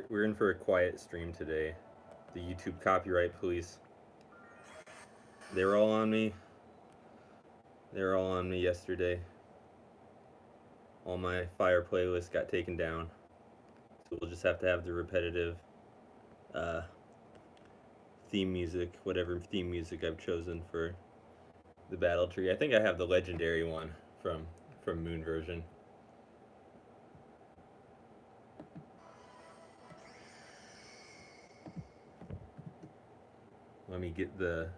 We're in for a quiet stream today. The YouTube copyright police. They were all on me. They were all on me yesterday. All my fire playlists got taken down. So we'll just have to have the repetitive theme music, whatever theme music I've chosen for the battle tree. I think I have the legendary one from Moon version. Let me get the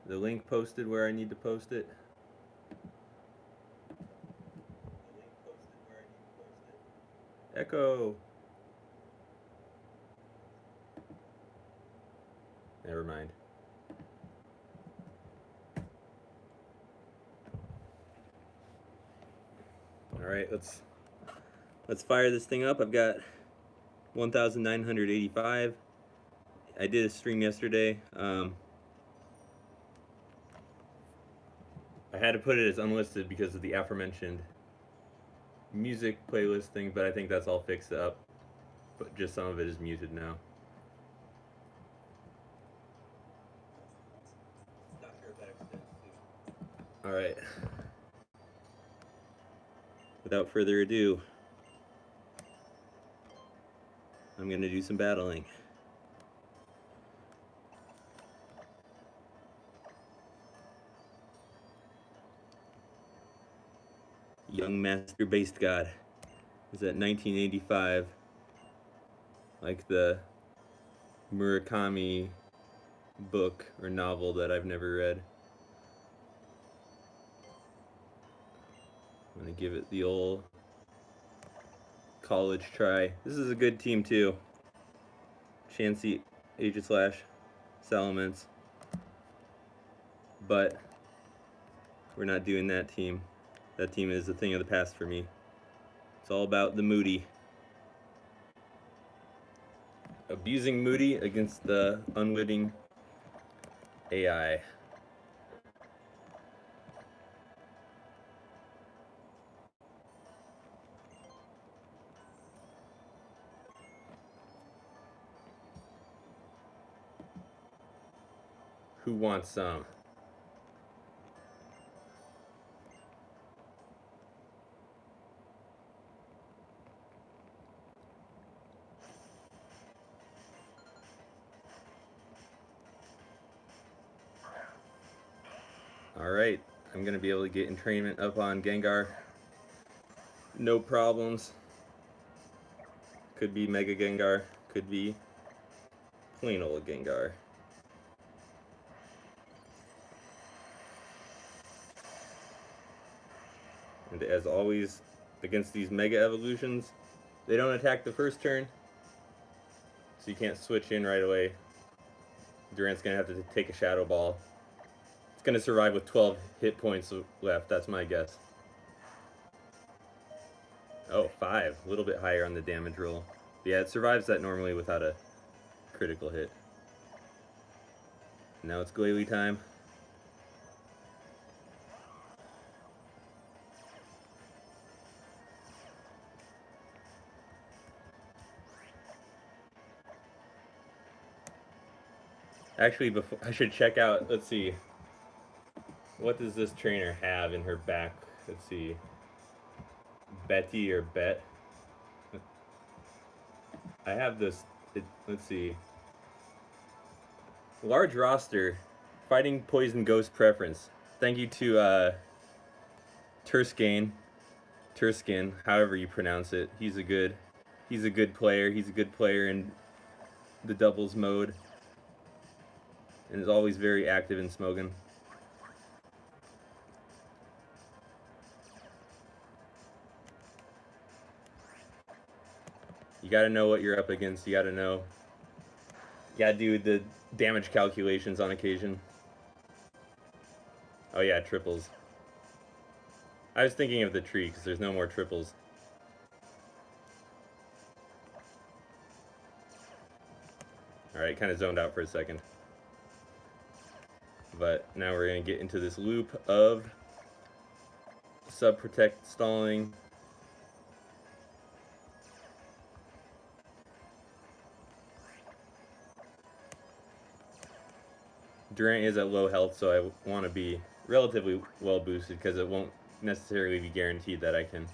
link posted where I need to post it. Echo. Never mind. All right, let's fire this thing up. I've got 1,985. I did a stream yesterday. I had to put it as unlisted because of the aforementioned music playlist thing, but I think that's all fixed up. But just some of it is muted now. All right. Without further ado, I'm going to do some battling. Young Master Based God is at 1985, like the Murakami book or novel that I've never read. I'm going to give it the old college try. This is a good team too. Chansey, Aegislash, Salamence. But we're not doing that team. That team is a thing of the past for me. It's all about the Moody. Abusing Moody against the unwitting AI. Who wants some? Alright, I'm going to be able to get Entrainment up on Gengar. No problems. Could be Mega Gengar, could be plain old Gengar. And as always, against these Mega Evolutions, they don't attack the first turn, so you can't switch in right away. Durant's going to have to take a Shadow Ball. It's going to survive with 12 hit points left, that's my guess. Oh, 5. A little bit higher on the damage roll. Yeah, it survives that normally without a critical hit. Now it's Glalie time. Actually, before I should check out, let's see. What does this trainer have in her back? Let's see. Betty or Bet? I have this, let's see. Large roster, fighting poison ghost preference. Thank you to Turskin, however you pronounce it. He's a good player. He's a good player in the doubles mode, and is always very active in Smogon. You gotta know what you're up against. You gotta know. You gotta do the damage calculations on occasion. Oh yeah, triples. I was thinking of the tree because there's no more triples. Alright, kind of zoned out for a second. But now we're going to get into this loop of sub-protect stalling. Durant is at low health, so I want to be relatively well boosted because it won't necessarily be guaranteed that I can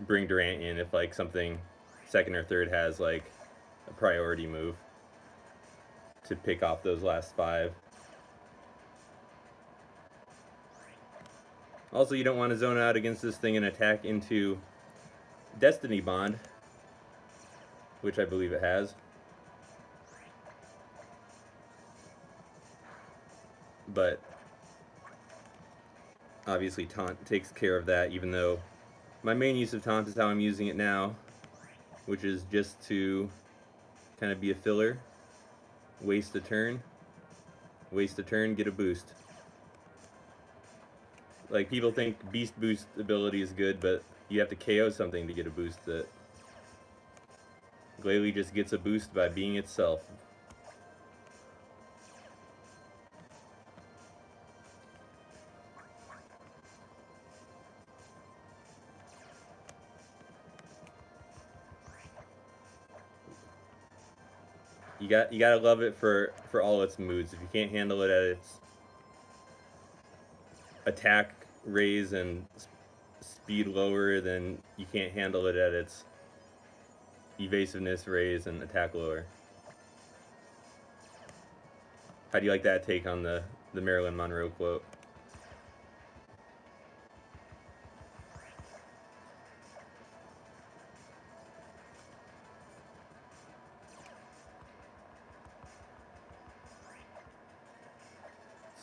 bring Durant in if like something second or third has like a priority move to pick off those last 5. Also, you don't want to zone out against this thing and attack into Destiny Bond, which I believe it has. But obviously Taunt takes care of that, even though my main use of Taunt is how I'm using it now, which is just to kind of be a filler. Waste a turn, get a boost. Like, people think Beast Boost ability is good, but you have to KO something to get a boost. That Glalie just gets a boost by being itself. You gotta love it for all its moods. If you can't handle it at its attack raise and speed lower, then you can't handle it at its evasiveness raise and attack lower. How do you like that take on the Marilyn Monroe quote?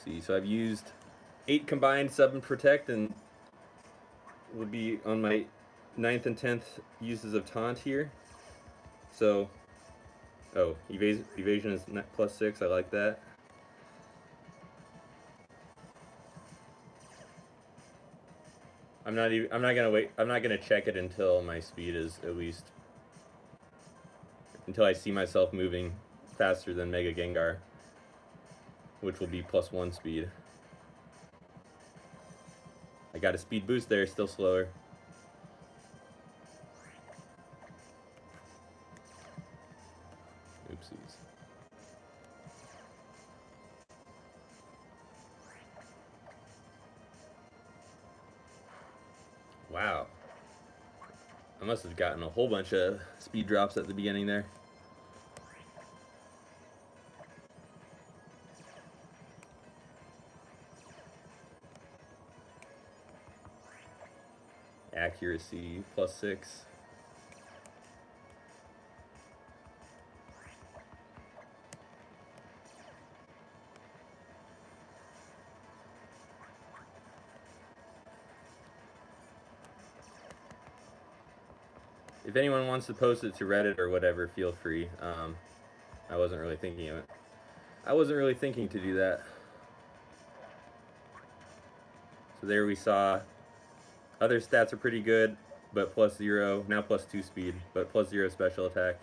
See, so I've used 8 combined sub and protect, and would be on my 9th and 10th uses of Taunt here. So, oh, evasion is +6. I like that. I'm not gonna wait. I'm not gonna check it until my speed is at least, until I see myself moving faster than Mega Gengar, which will be +1 speed. I got a speed boost there, still slower. Oopsies. Wow. I must have gotten a whole bunch of speed drops at the beginning there. Accuracy +6. If anyone wants to post it to Reddit or whatever, feel free. I wasn't really thinking of it. I wasn't really thinking to do that. So there we saw other stats are pretty good, but +0, now +2 speed, but +0 special attack.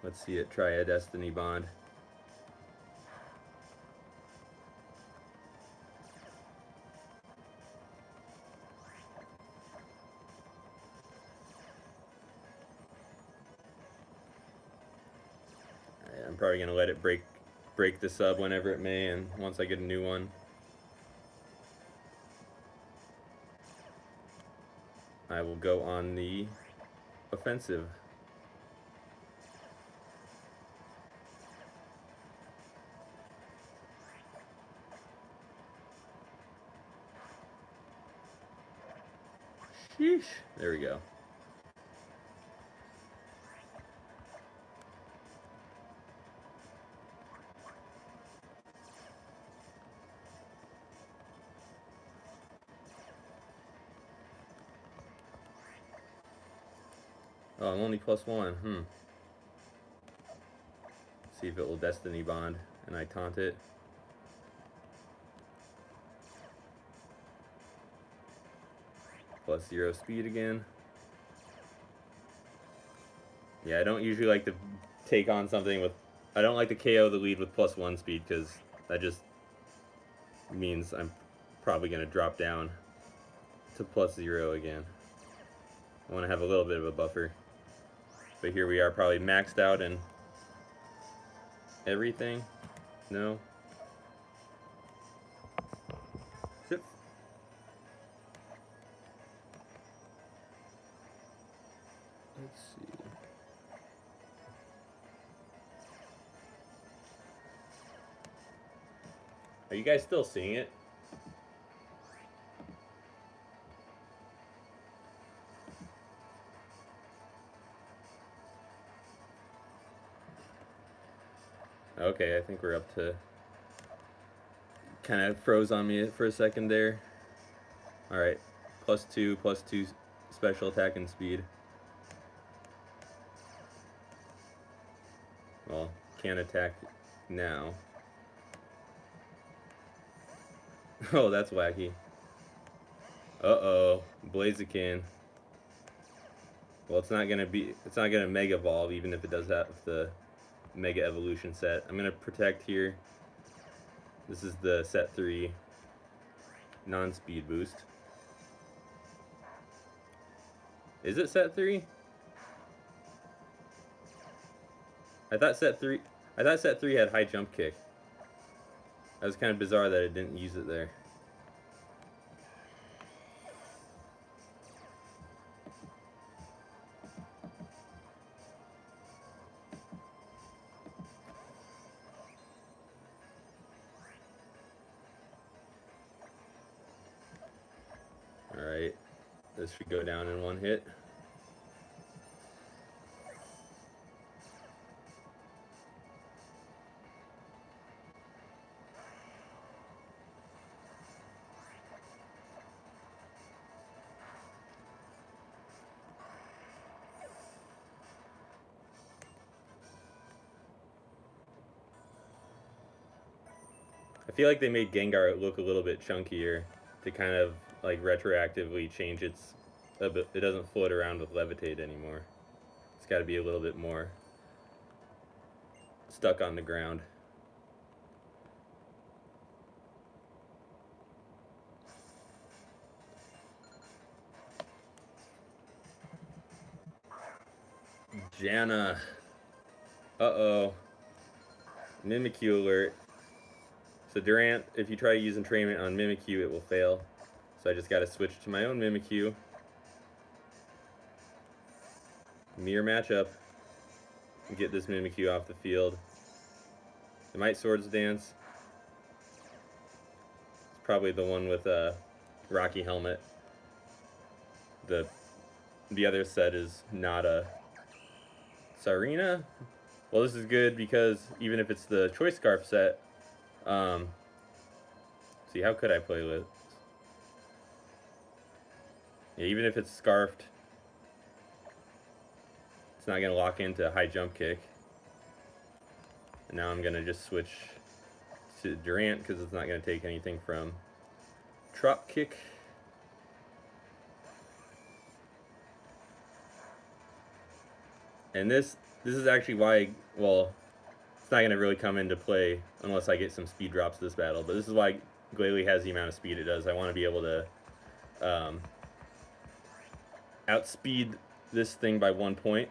Let's see it try a Destiny Bond. I'm probably gonna let it break the sub whenever it may, and once I get a new one, I will go on the offensive. Sheesh. There we go. Oh, I'm only +1. See if it will Destiny Bond. and I taunt it. +0 speed again. Yeah, I don't usually like to take on something with... I don't like to KO the lead with +1 speed, because that just means I'm probably going to drop down to +0 again. I want to have a little bit of a buffer. But here we are, probably maxed out and everything. No. Shit. Let's see. Are you guys still seeing it? Okay, I think we're up to... Kind of froze on me for a second there. Alright, +2 special attack and speed. Well, can't attack now. Oh, that's wacky. Uh-oh, Blaziken. Well, it's not gonna Mega Evolve, even if it does have the Mega Evolution set. I'm gonna protect here. This is the set 3 non-speed boost. Is it set 3? I thought set 3 had high jump kick. That was kind of bizarre that it didn't use it there. Alright, this should go down in one hit. I feel like they made Gengar look a little bit chunkier to kind of like retroactively change its... It doesn't float around with Levitate anymore. It's got to be a little bit more stuck on the ground. Jana. Uh-oh. Mimikyu alert. So Durant, if you try to use Entrainment on Mimikyu, it will fail. So I just got to switch to my own Mimikyu. Mirror matchup. And get this Mimikyu off the field. It might Swords Dance. It's probably the one with a Rocky Helmet. The other set is not a Sarina. Well, this is good because even if it's the Choice Scarf set, see, how could I play with? Yeah, even if it's scarfed, it's not gonna lock into high jump kick. And now I'm gonna just switch to Durant because it's not gonna take anything from drop kick. And this is actually why, well, it's not gonna really come into play unless I get some speed drops this battle, but this is why Glalie has the amount of speed it does. I want to be able to outspeed this thing by 1 point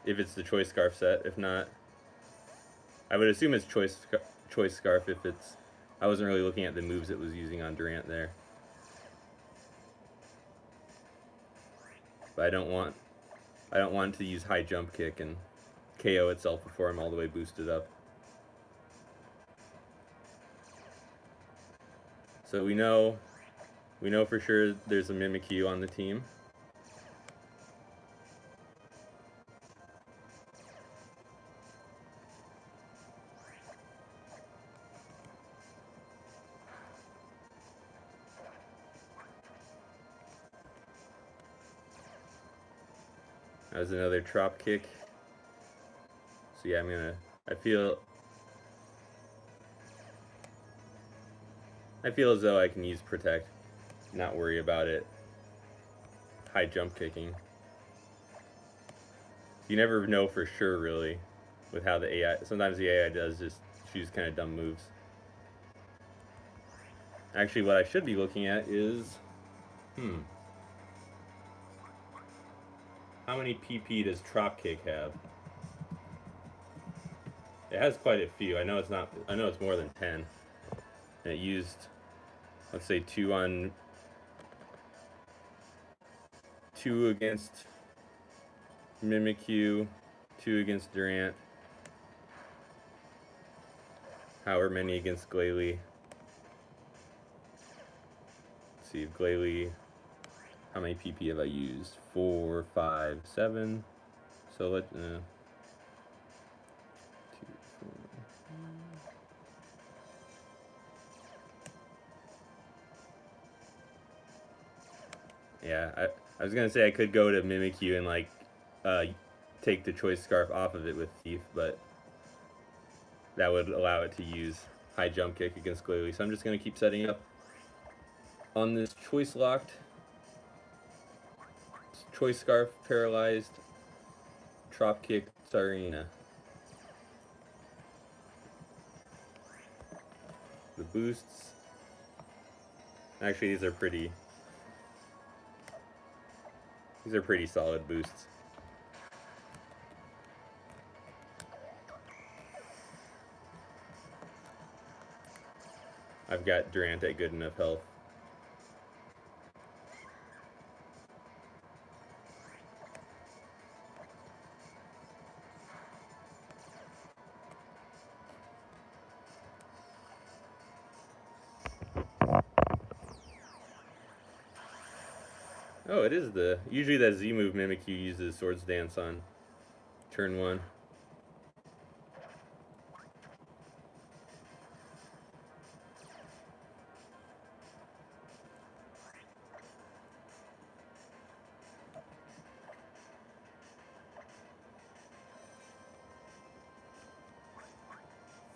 if it's the Choice Scarf set. If not, I would assume it's Choice Scarf if it's... I wasn't really looking at the moves it was using on Durant there. But I don't want it to use high jump kick and KO itself before I'm all the way boosted up. So we know for sure there's a Mimikyu on the team. That was another drop kick. So yeah, I feel I feel as though I can use Protect, not worry about it. High jump kicking. You never know for sure, really, with how the AI. Sometimes the AI does just choose kind of dumb moves. Actually, what I should be looking at is, how many PP does Trop Kick have? It has quite a few. I know it's not. I know it's more than 10. And it used, let's say, 2 against Mimikyu, 2 against Durant, however many against Glalie. Let's see, Glalie, how many PP have I used? 4, 5, 7. So let 2, 4. Yeah, I was gonna say I could go to Mimikyu and like take the choice scarf off of it with Thief, but that would allow it to use high jump kick against Glalie. So I'm just gonna keep setting up on this choice locked, choice scarf paralyzed, Trop kick Tsarina. The boosts. Actually, these are pretty solid boosts. I've got Durant at good enough health. Oh, it is the... Usually that Z move Mimikyu uses Swords Dance on turn 1.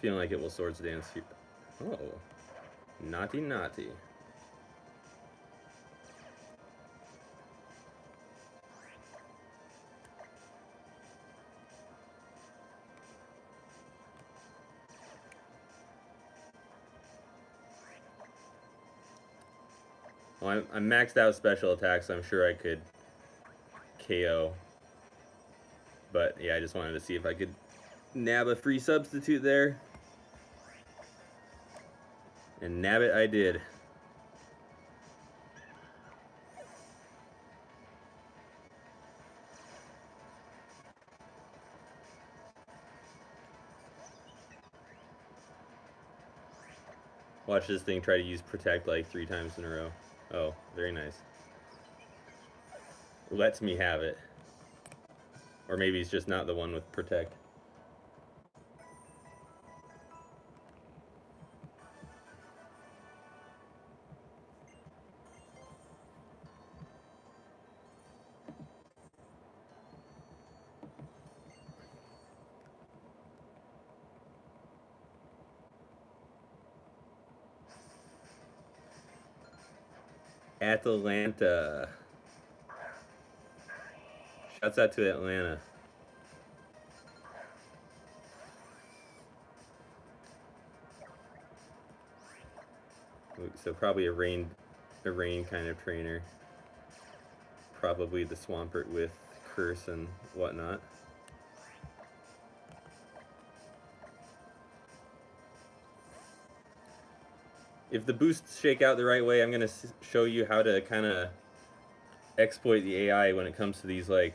Feeling like it will Swords Dance here. Oh. Naughty, naughty. Well, I'm maxed out special attacks, so I'm sure I could KO. But yeah, I just wanted to see if I could nab a free substitute there. And nab it I did. Watch this thing try to use Protect like 3 times in a row. Oh, very nice. Lets me have it. Or maybe it's just not the one with Protect. Atlanta. Shouts out to Atlanta. So probably a rain kind of trainer. Probably the Swampert with Curse and whatnot. If the boosts shake out the right way, I'm going to show you how to kind of exploit the AI when it comes to these like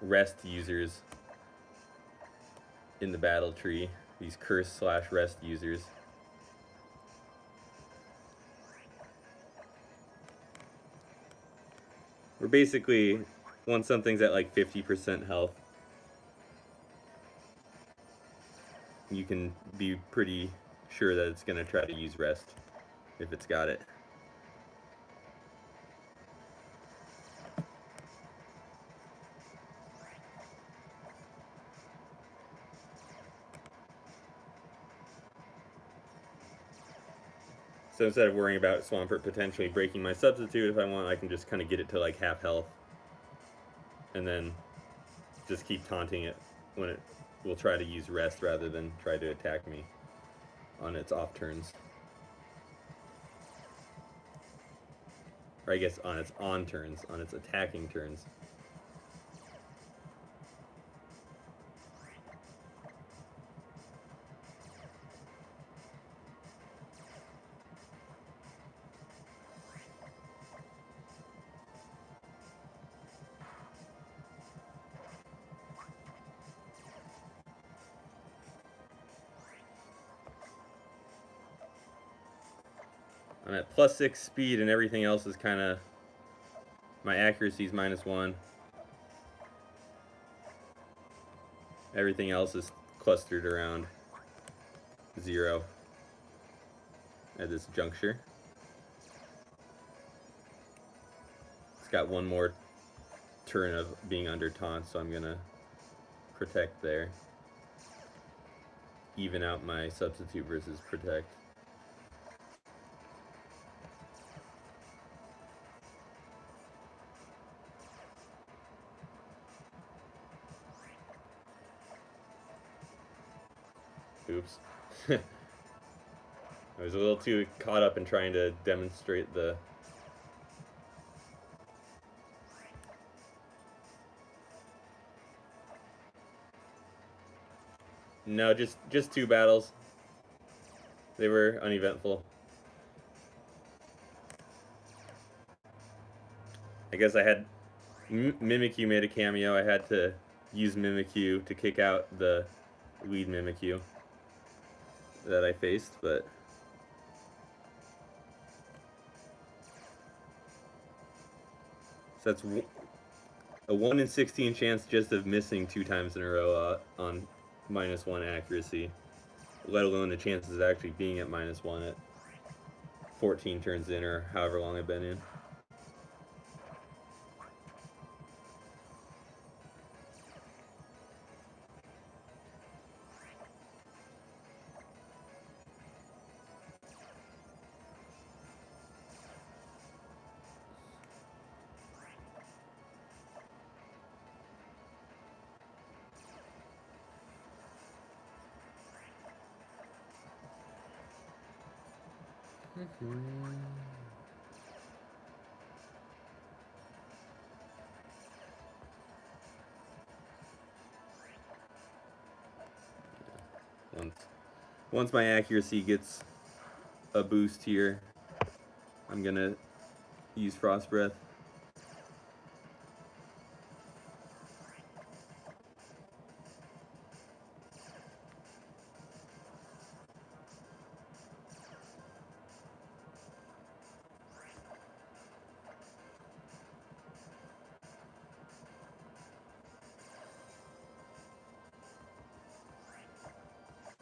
rest users in the battle tree. These curse / rest users. We're basically, once something's at like 50% health, you can be pretty sure that it's going to try to use rest if it's got it. So instead of worrying about Swampert potentially breaking my substitute, if I want, I can just kind of get it to like half health. And then just keep taunting it when it will try to use rest rather than try to attack me on its off turns. Or I guess on its on turns, on its attacking turns. I'm at +6 speed and everything else is kind of... My accuracy is -1. Everything else is clustered around 0 at this juncture. It's got one more turn of being under taunt, so I'm gonna protect there. Even out my substitute versus protect. Oops. I was a little too caught up in trying to demonstrate the... No, just 2 battles. They were uneventful. I guess I had... Mimikyu made a cameo. I had to use Mimikyu to kick out the lead Mimikyu that I faced, but... So that's a 1 in 16 chance just of missing 2 times in a row on -1 accuracy, let alone the chances of actually being at -1 at 14 turns in or however long I've been in. Once my accuracy gets a boost here, I'm gonna use Frost Breath.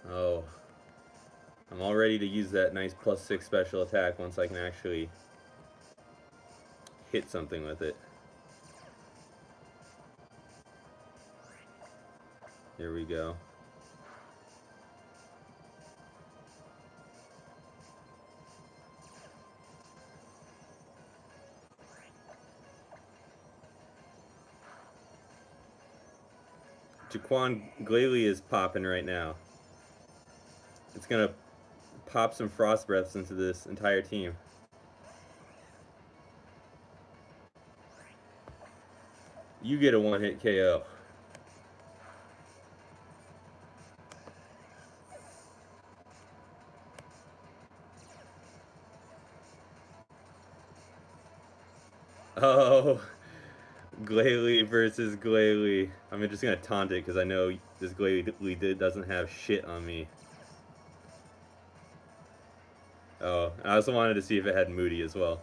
Oh, I'm all ready to use that nice +6 special attack once I can actually hit something with it. Here we go. Jaquan Glalie is popping right now. It's gonna pop some Frost Breaths into this entire team. You get a 1-hit KO. Oh, Glalie versus Glalie. I'm just gonna taunt it because I know this Glalie doesn't have shit on me. Oh, I also wanted to see if it had Moody as well.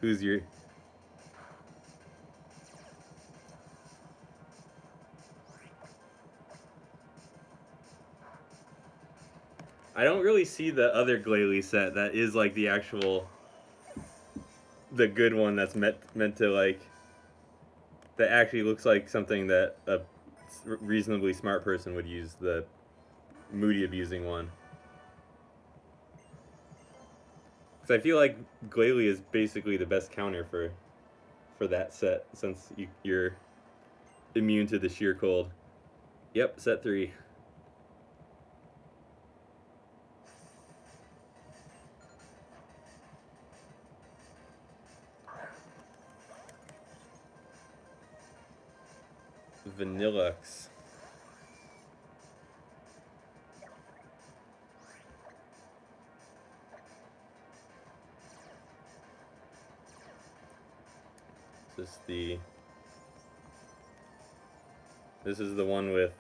Who's your... I don't really see the other Glalie set that is like the actual... the good one that's meant to like... that actually looks like something that a reasonably smart person would use, the Moody abusing one. Because I feel like Glalie is basically the best counter for that set, since you're immune to the sheer cold. Yep, set 3. Vanillux. This is the one with,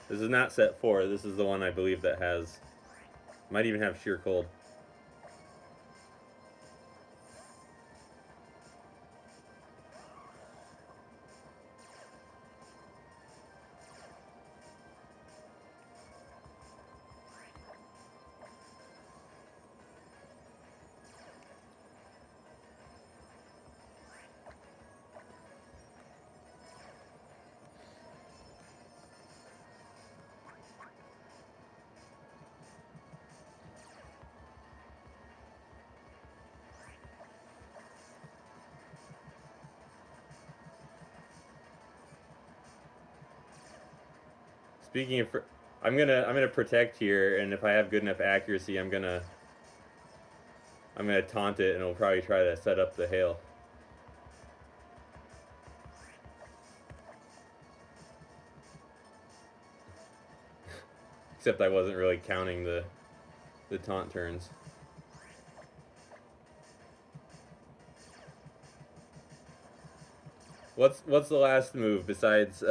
this is not set 4, this is the one I believe that has, might even have sheer cold. Speaking of, I'm gonna protect here, and if I have good enough accuracy, I'm gonna taunt it, and it'll probably try to set up the hail. Except I wasn't really counting the taunt turns. What's the last move besides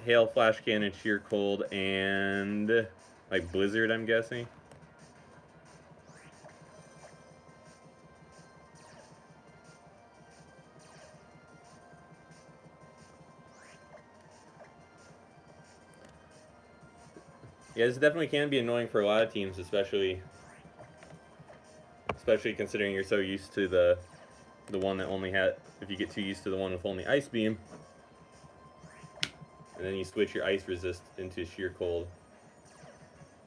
hail, flash cannon, sheer cold, and like blizzard? I'm guessing. Yeah, this definitely can be annoying for a lot of teams, especially considering you're so used to the one that only had. If you get too used to the one with only ice beam, and then you switch your ice resist into sheer cold,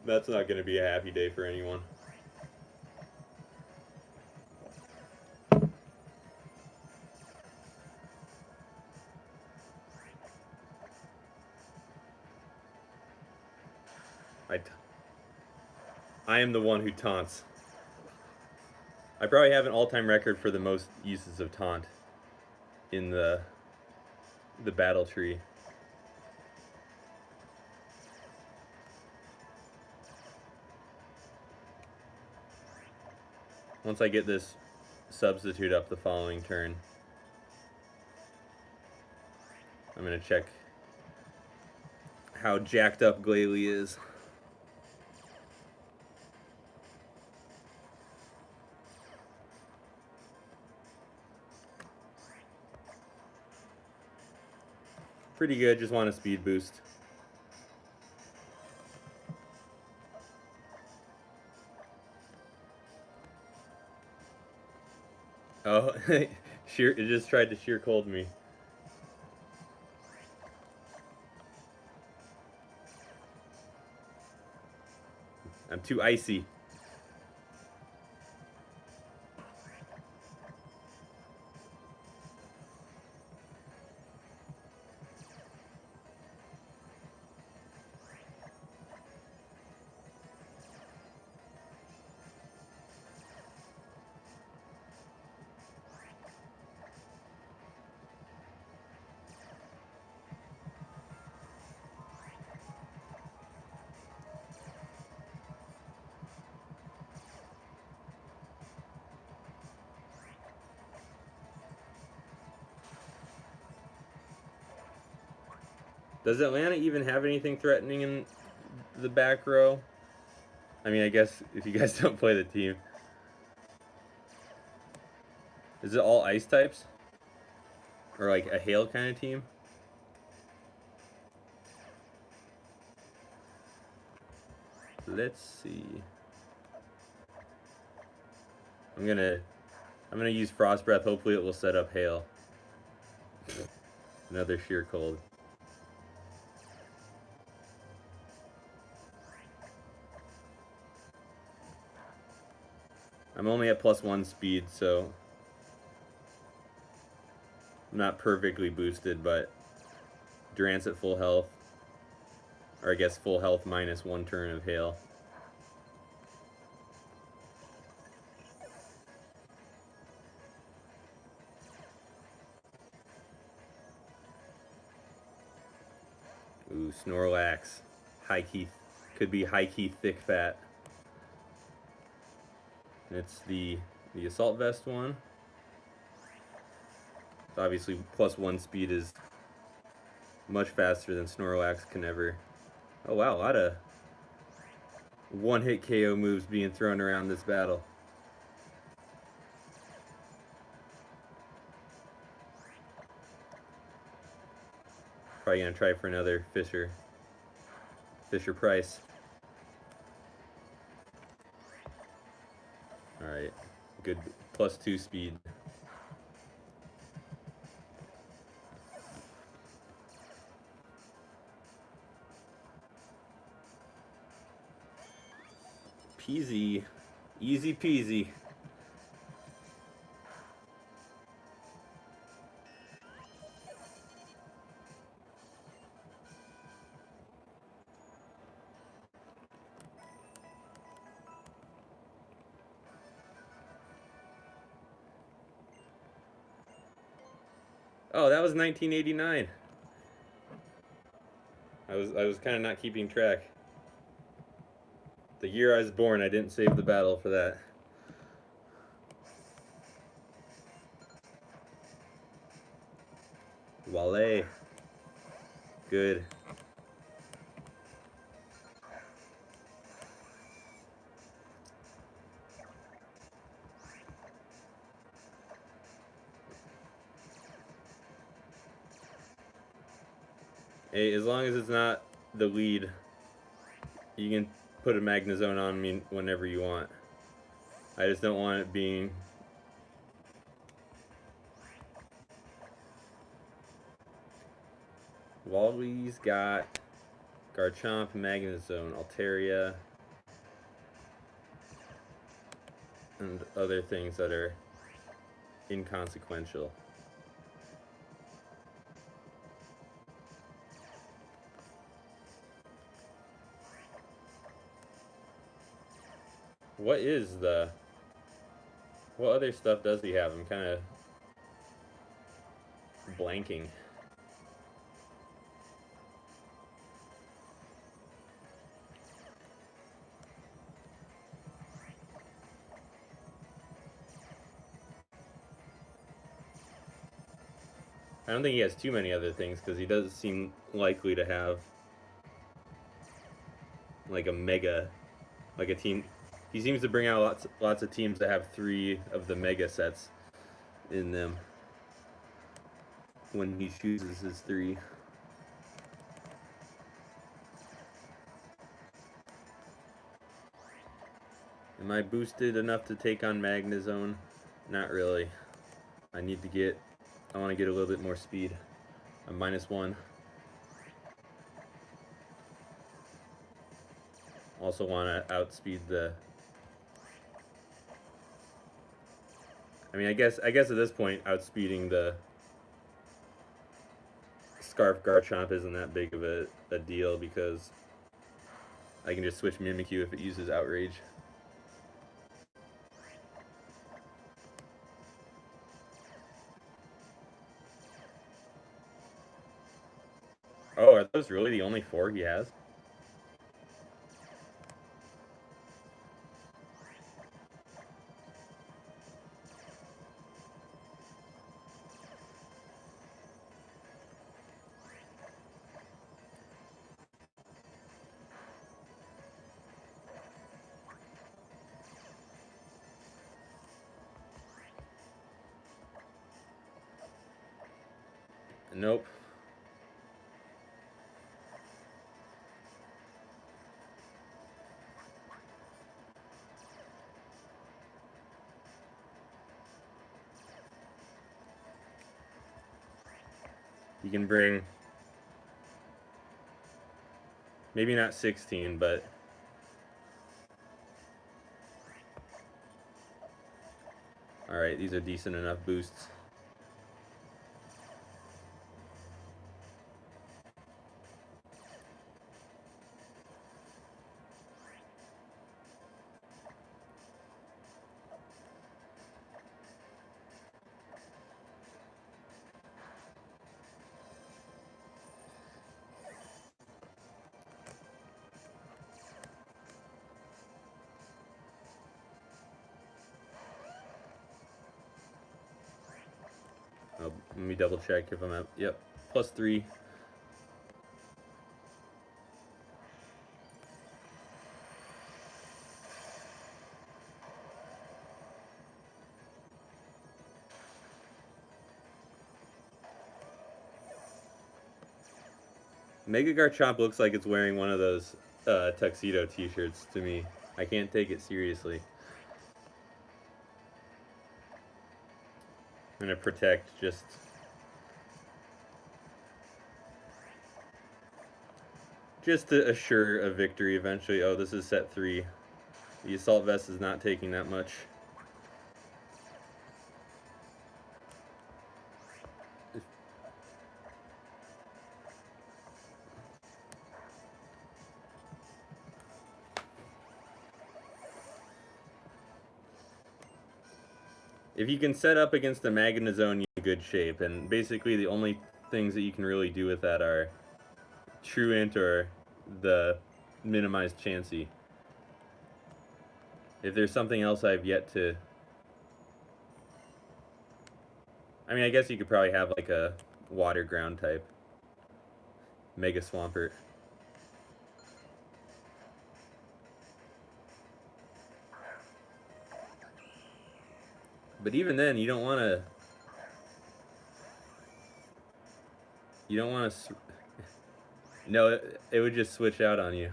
that's not going to be a happy day for anyone. I am the one who taunts. I probably have an all-time record for the most uses of taunt in the battle tree. Once I get this substitute up the following turn, I'm gonna check how jacked up Glalie is. Pretty good, just want a speed boost. Oh, it just tried to sheer cold me. I'm too icy. Does Atlanta even have anything threatening in the back row? I mean, I guess if you guys don't play the team. Is it all ice types? Or like a hail kind of team? Let's see. I'm gonna use Frost Breath. Hopefully it will set up hail. Another sheer cold. I'm only at +1 speed, so I'm not perfectly boosted, but Durant's at full health. Or I guess full health minus 1 turn of hail. Ooh, Snorlax. High key. Could be high key thick fat. It's the Assault Vest one. Obviously, +1 speed is much faster than Snorlax can ever. Oh wow, a lot of one-hit KO moves being thrown around this battle. Probably gonna try for another Fisher Price. Alright, good +2 speed. Peasy. Easy peasy. Oh, that was 1989. I was kind of not keeping track. The year I was born, I didn't save the battle for that. Wale. Good. Hey, as long as it's not the lead, you can put a Magnezone on me whenever you want. I just don't want it being... Wally's got Garchomp, Magnezone, Altaria, and other things that are inconsequential. What other stuff does he have? I'm kind of blanking. I don't think he has too many other things because he does seem likely to have like a mega, like a team. He seems to bring out lots of teams that have 3 of the mega sets in them when he chooses his 3. Am I boosted enough to take on Magnezone? Not really. I want to get a little bit more speed. I'm -1. Also want to outspeed the... I mean, I guess at this point, outspeeding the Scarf Garchomp isn't that big of a deal because I can just switch Mimikyu if it uses Outrage. Oh, are those really the only 4 he has? Nope. You can bring maybe not 16, but Alright, these are decent enough boosts. Let me double check if I'm at, yep, +3. Mega Garchomp looks like it's wearing one of those tuxedo t-shirts to me. I can't take it seriously. I'm gonna protect just to assure a victory eventually. Oh, this is set 3. The Assault Vest is not taking that much. If you can set up against the Magnezone, you're in good shape. And basically the only things that you can really do with that are Truant or the minimized Chansey. If there's something else I've yet to... I mean, I guess you could probably have like a water ground type. Mega Swampert. But even then, you don't want to... You don't want to... No, it would just switch out on you.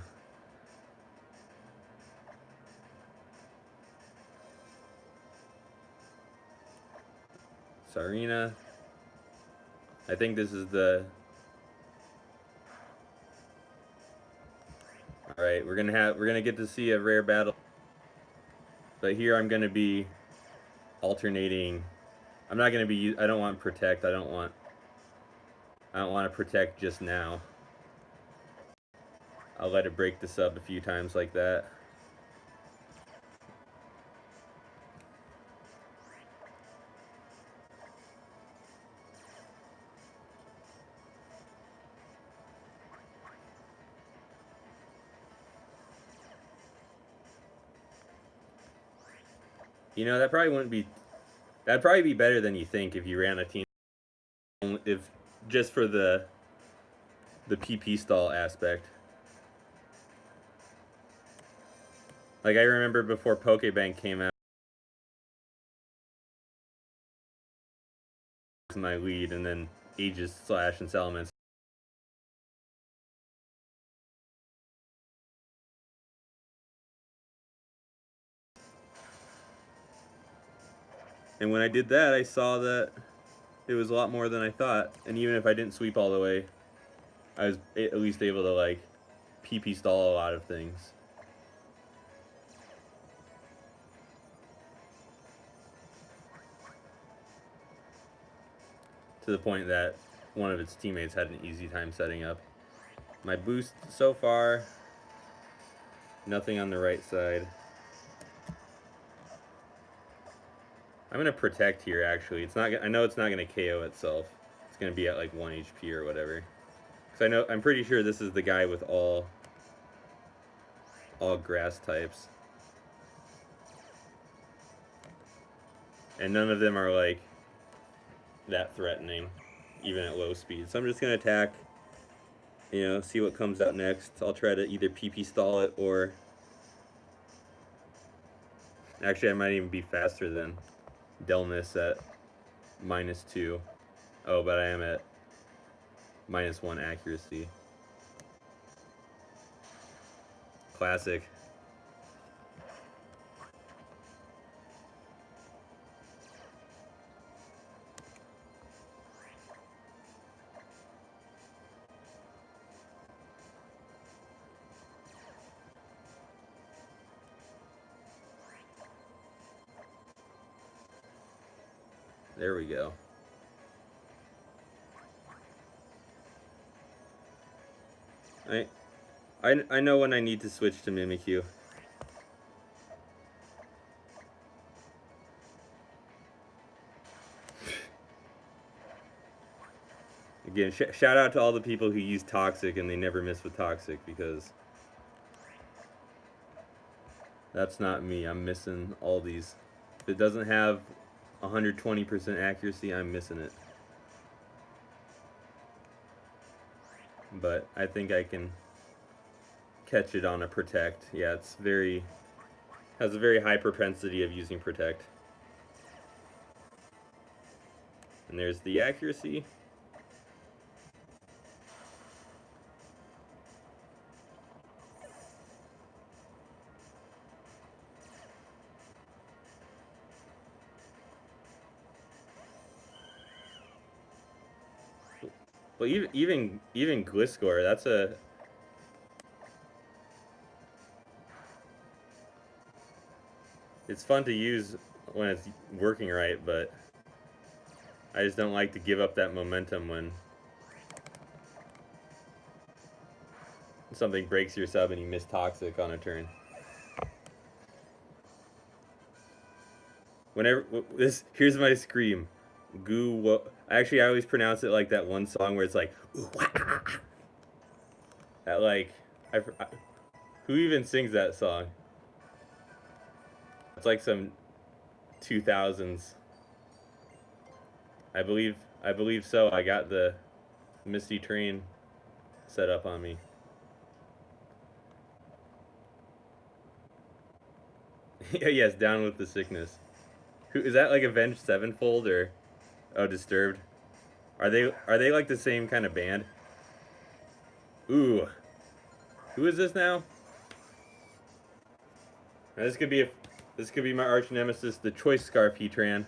Sarina. I think this is the... Alright, we're gonna get to see a rare battle. But here I'm gonna be alternating. I'm not gonna be... I don't want protect. I don't want to protect just now. I'll let it break this up a few times like that. You know, that probably wouldn't be... That'd probably be better than you think if you ran a team... If just for the PP stall aspect. Like, I remember before Pokebank came out, my lead, and then Aegis, Slash, and Salamence. And when I did that, I saw that it was a lot more than I thought. And even if I didn't sweep all the way, I was at least able to, like, PP stall a lot of things. To the point that one of its teammates had an easy time setting up. My boost so far, nothing on the right side. I'm gonna protect here. Actually, it's not. I know it's not gonna KO itself. It's gonna be at like 1 HP or whatever. Cause I'm pretty sure this is the guy with all grass types, and none of them are like that threatening, even at low speed. So I'm just gonna attack. You know, see what comes out next. I'll try to either PP stall it or... Actually, I might even be faster than Delness at -2. Oh, but I am at -1 accuracy. Classic. There we go. I know when I need to switch to Mimikyu. Again, shout out to all the people who use Toxic and they never miss with Toxic, because that's not me. I'm missing all these. If it doesn't have 120% accuracy, I'm missing it. But I think I can catch it on a Protect. Yeah, it's has a very high propensity of using Protect. And there's the accuracy. Well, even Gliscor, that's a... It's fun to use when it's working right, but I just don't like to give up that momentum when something breaks your sub and you miss Toxic on a turn. Whenever here's my scream, goo. Actually, I always pronounce it like that one song where it's like, ooh, wah. That like, who even sings that song? It's like some 2000s. I believe so. I got the Misty Train set up on me. Yes, down with the sickness. Who is that? Like Avenged Sevenfold or Disturbed? Are they like the same kind of band? Ooh, who is this now? Now this could be my arch nemesis, the Choice Scarf Heatran.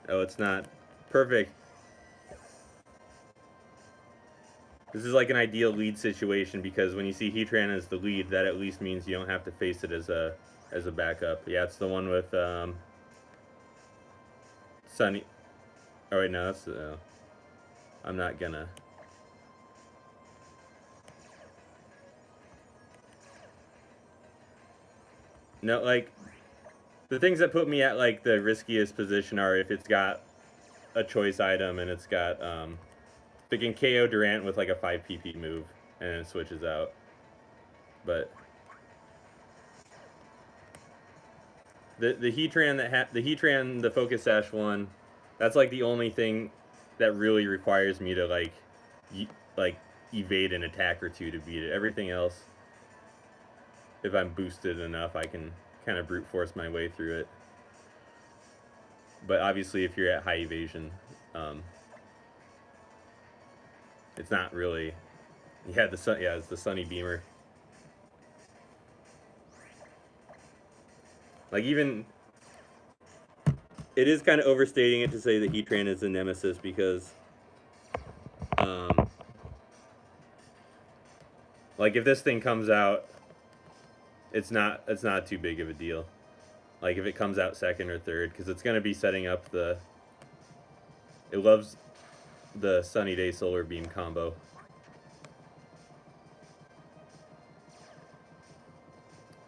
Oh, it's not. Perfect. This is like an ideal lead situation, because when you see Heatran as the lead, that at least means you don't have to face it as a backup. Yeah, it's the one with Sunny. Oh wait, no, that's I'm not gonna. No, like the things that put me at like the riskiest position are if it's got a choice item and it's got it can KO Durant with like a 5 PP move and it switches out. But the Heatran the Focus Sash one, that's like the only thing that really requires me to like evade an attack or two to beat it. Everything else, if I'm boosted enough, I can kind of brute force my way through it. But obviously, if you're at high evasion, it's not really. Yeah, it's the Sunny Beamer. Like even, it is kind of overstating it to say that Heatran is a nemesis, because, like if this thing comes out, it's not too big of a deal. Like if it comes out second or third, because it's going to be setting up the. It loves the Sunny Day Solar Beam combo.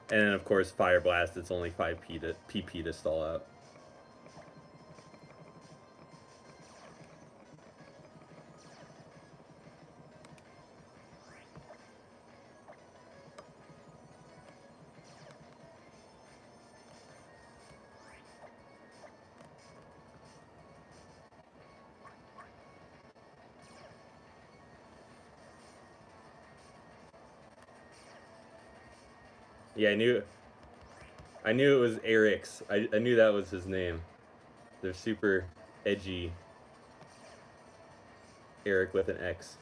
And then of course Fire Blast, it's only 5 PP to stall out. Yeah, I knew it was Eric's. I knew that was his name. They're super edgy. Eric with an X.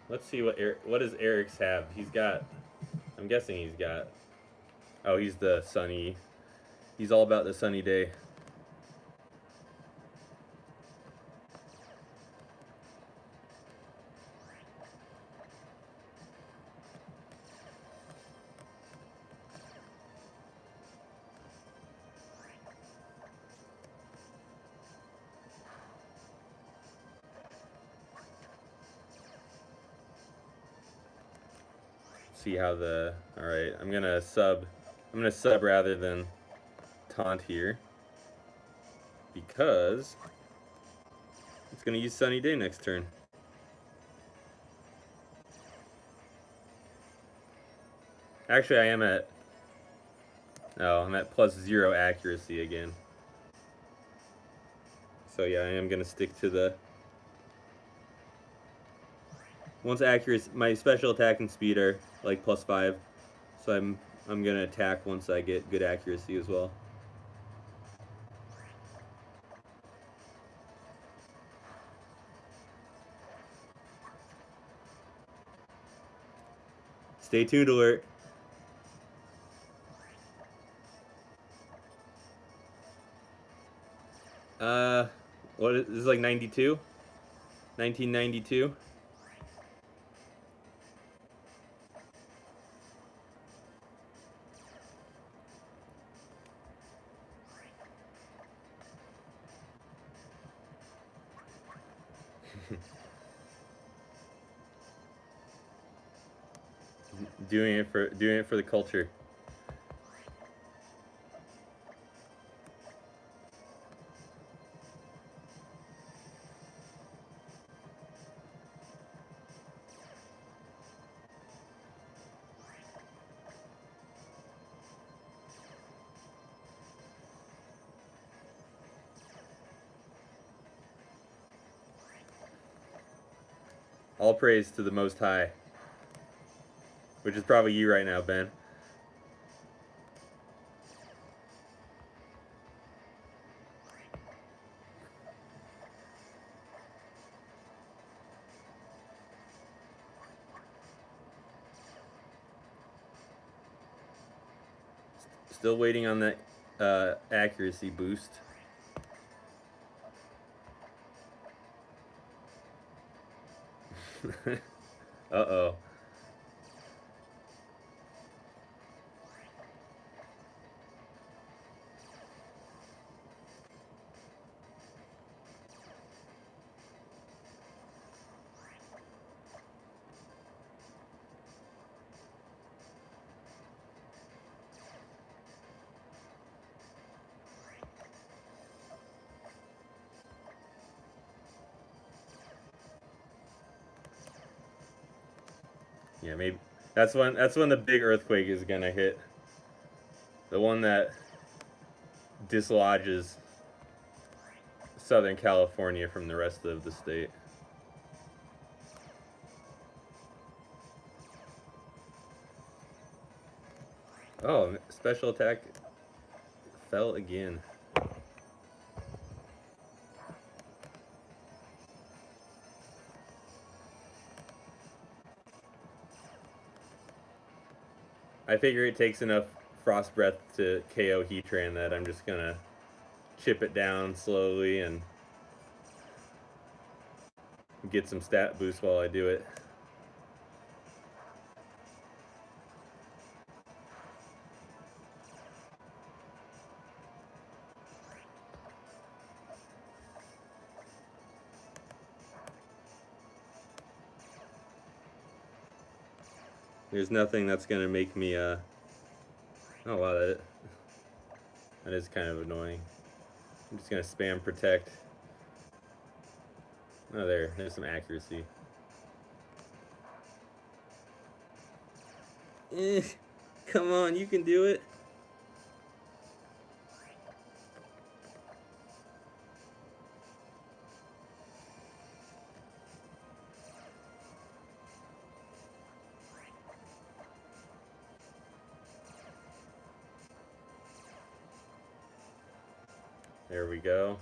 Let's see what does Eric's have. He's got. I'm guessing he's got. Oh, he's the sunny. He's all about the sunny day. see how the... Alright, I'm gonna sub rather than taunt here. Because it's gonna use Sunny Day next turn. Actually, I am at... Oh, I'm at +0 accuracy again. So yeah, I am gonna stick to the... Once accuracy, my special attack and speed are like +5, so I'm gonna attack once I get good accuracy as well. Stay tuned alert. What is this, like 92? 1992? doing it for the culture. All praise to the Most High, which is probably you right now, Ben. Still waiting on that accuracy boost. Uh-oh. Yeah, maybe that's when the big earthquake is gonna hit. The one that dislodges Southern California from the rest of the state. Oh, special attack fell again. I figure it takes enough Frost Breath to KO Heatran that I'm just gonna chip it down slowly and get some stat boost while I do it. There's nothing that's gonna make me oh wow, that is kind of annoying. I'm just gonna spam protect. Oh, there's some accuracy. Come on, you can do it. There we go.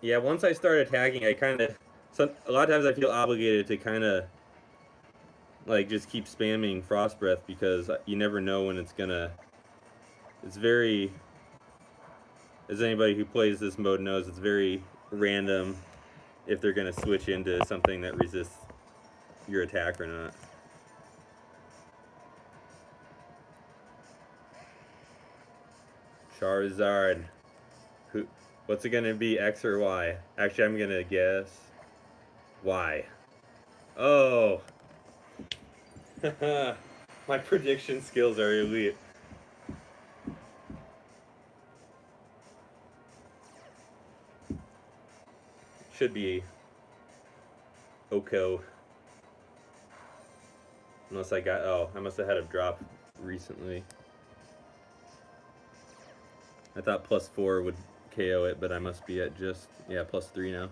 Yeah, once I start attacking, I kind of... a lot of times I feel obligated to kind of like just keep spamming Frost Breath because you never know when it's gonna... It's very... As anybody who plays this mode knows, it's very random if they're gonna switch into something that resists your attack or not. Charizard. What's it gonna be, X or Y? Actually, I'm gonna guess Y. Oh! My prediction skills are elite. Should be Oko. Unless I got, oh, I must have had a drop recently. I thought +4 would KO it, but I must be at just, yeah, +3 now.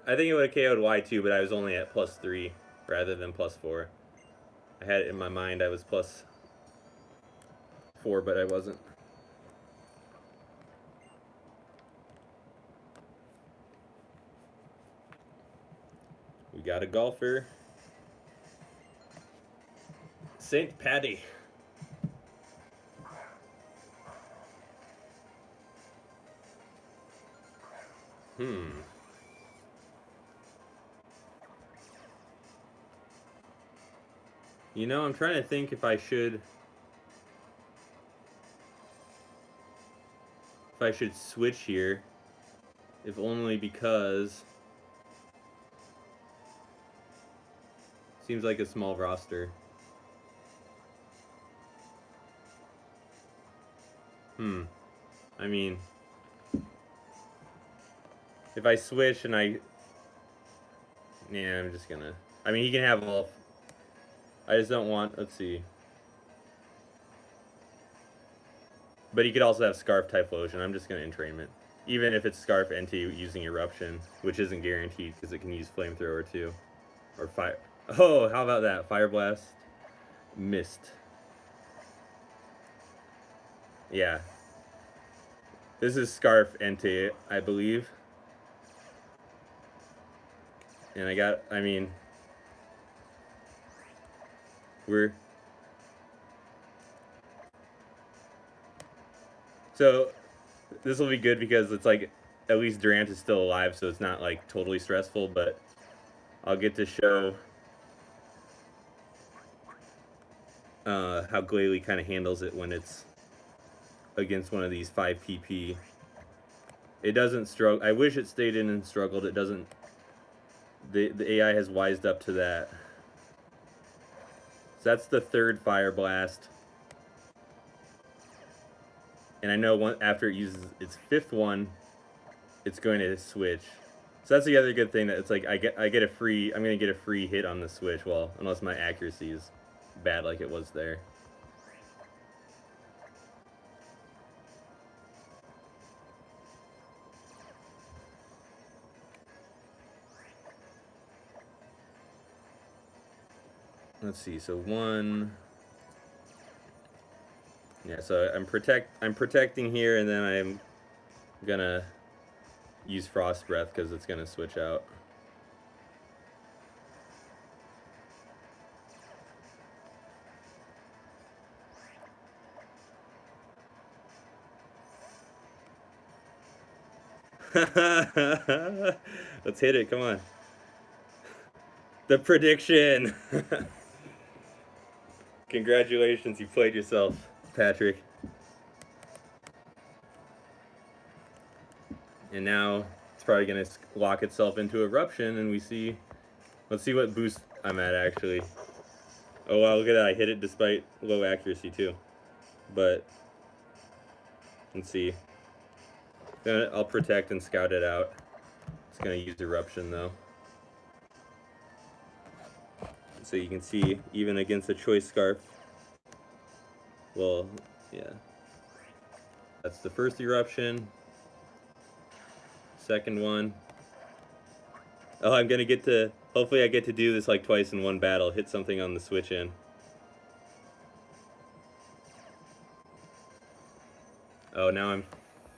I think it would have KO'd Y2, but I was only at +3 rather than +4. I had it in my mind I was +4, but I wasn't. We got a golfer. St. Patty. You know, I'm trying to think if I should switch here, if only because seems like a small roster. I mean, if I switch and yeah, I'm just gonna, I mean, he can have all, I just don't want, let's see. But he could also have Scarf Typhlosion. I'm just going to Entrainment. Even if it's Scarf into using Eruption, which isn't guaranteed because it can use Flamethrower too. Or Fire. Oh, how about that? Fire Blast. Mist. Yeah. This is Scarf Entei, I believe. And I mean, so this will be good because it's like, at least Durant is still alive, so it's not like totally stressful, but I'll get to show how Glalie kind of handles it when it's against one of these 5 PP. It doesn't struggle. I wish it stayed in and struggled. It doesn't. The AI has wised up to that. So that's the 3rd Fire Blast. And I know after it uses its 5th one, it's going to switch. So that's the other good thing, that it's like I'm gonna get a free hit on the switch, well, unless my accuracy is bad like it was there. Let's see, so 1. Yeah, so I'm protecting here, and then I'm gonna use Frost Breath because it's gonna switch out. Let's hit it, come on. The prediction. Congratulations, you played yourself, Patrick. And now it's probably going to lock itself into Eruption, and let's see what boost I'm at, actually. Oh, wow, look at that, I hit it despite low accuracy, too. But, let's see. Then I'll protect and scout it out. It's going to use Eruption, though. So you can see, even against a Choice Scarf, well, yeah. That's the first Eruption. Second one. Oh, I'm gonna get to, hopefully I get to do this like twice in one battle, hit something on the switch in. Oh, now I'm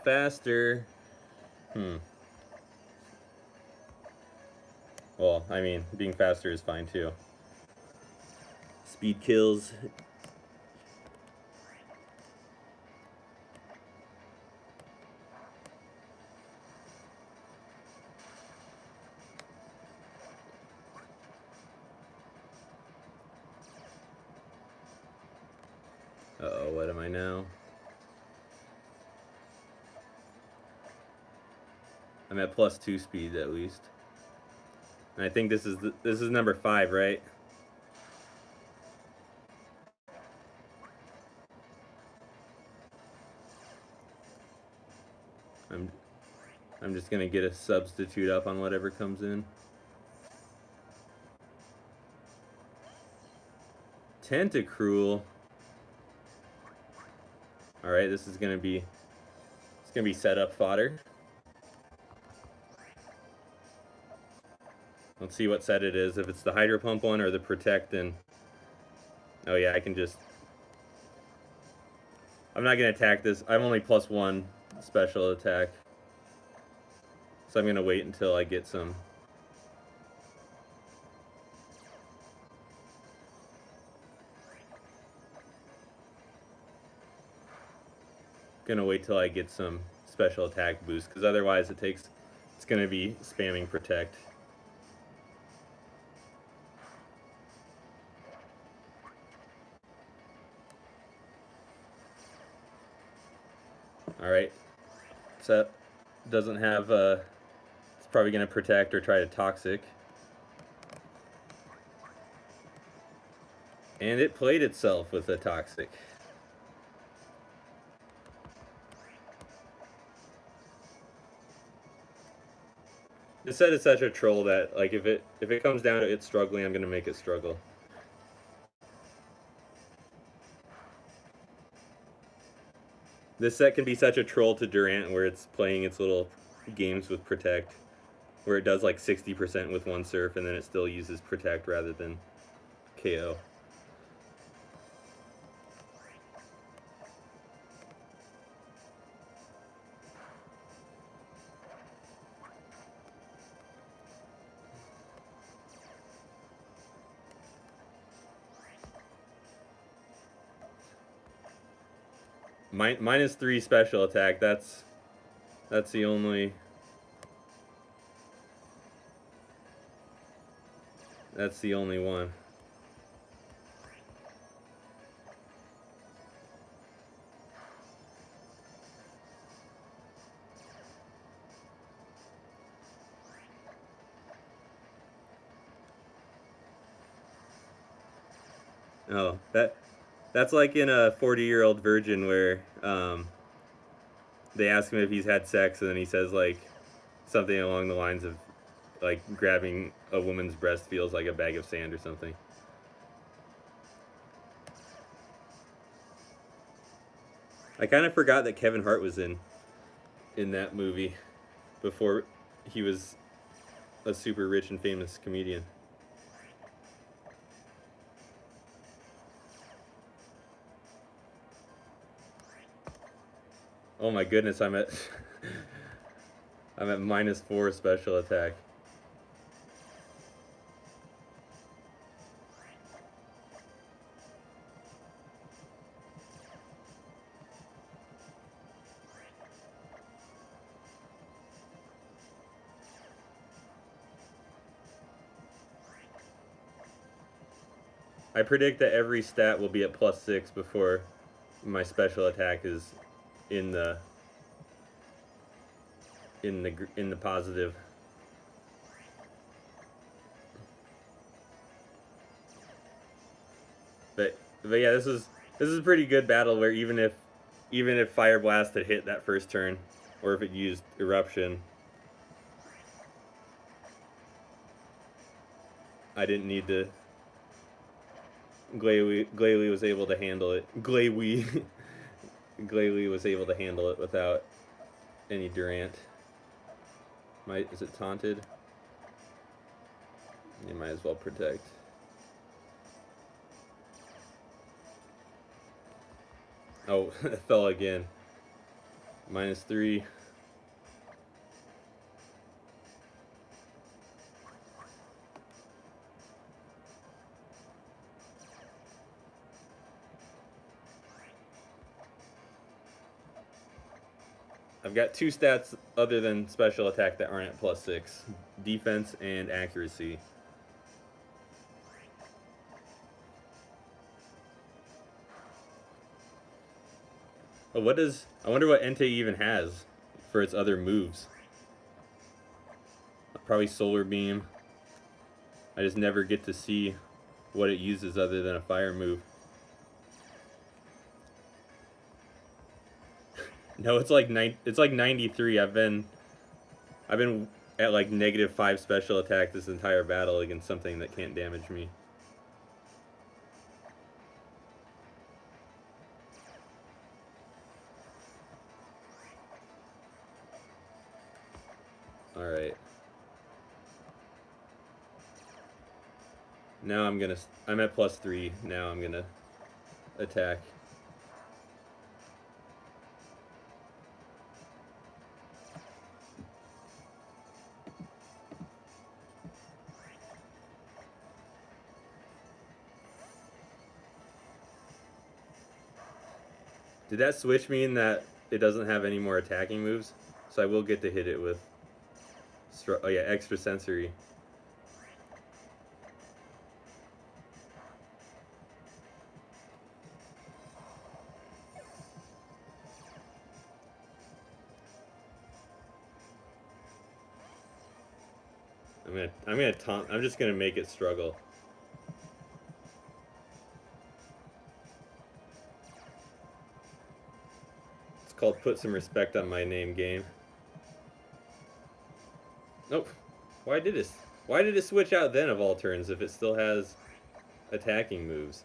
faster. Well, I mean, being faster is fine too. Speed kills. Uh-oh, what am I now? I'm at +2 speed at least. And I think this is number 5, right? I'm just gonna get a substitute up on whatever comes in. Tentacruel. All right, this is gonna be setup fodder. Let's see what set it is. If it's the Hydro Pump one or the Protect, then oh yeah, I can just. I'm not gonna attack this. I'm only +1 special attack, so I'm gonna wait until I get some. Gonna wait till I get some special attack boost, because otherwise it's gonna be spamming Protect. All right, so doesn't have it's probably gonna Protect or try to Toxic. And it played itself with a Toxic. This set is such a troll that, like, if it comes down to it struggling, I'm gonna make it struggle. This set can be such a troll to Durant, where it's playing its little games with Protect, where it does like 60% with one Surf, and then it still uses Protect rather than KO. -3 special attack. That's the only. That's the only one. Oh, that's like in a 40-year-old virgin where they ask him if he's had sex, and then he says like something along the lines of like grabbing a woman's breast feels like a bag of sand or something. I kind of forgot that Kevin Hart was in that movie before he was a super rich and famous comedian. Oh my goodness, I'm at I'm at -4 special attack. I predict that every stat will be at +6 before my special attack is in the positive. But yeah, this is a pretty good battle where even if Fire Blast had hit that first turn, or if it used Eruption, I didn't need to. Glalie was able to handle it. Glalie was able to handle it without any Durant. Is it taunted? You might as well Protect. Oh, it fell again. -3. I've got 2 stats other than special attack that aren't at +6. Defense and accuracy. Oh, what does... I wonder what Entei even has for its other moves. Probably Solar Beam. I just never get to see what it uses other than a fire move. No, it's like 93. I've been at like -5 special attack this entire battle against something that can't damage me. All right. Now I'm at +3. Now I'm gonna attack. Did that switch mean that it doesn't have any more attacking moves? So I will get to hit it with... Oh yeah, extra sensory. I'm gonna taunt. I'm just gonna make it struggle. It's called put some respect on my name, game. Nope. Why did it switch out then of all turns if it still has attacking moves?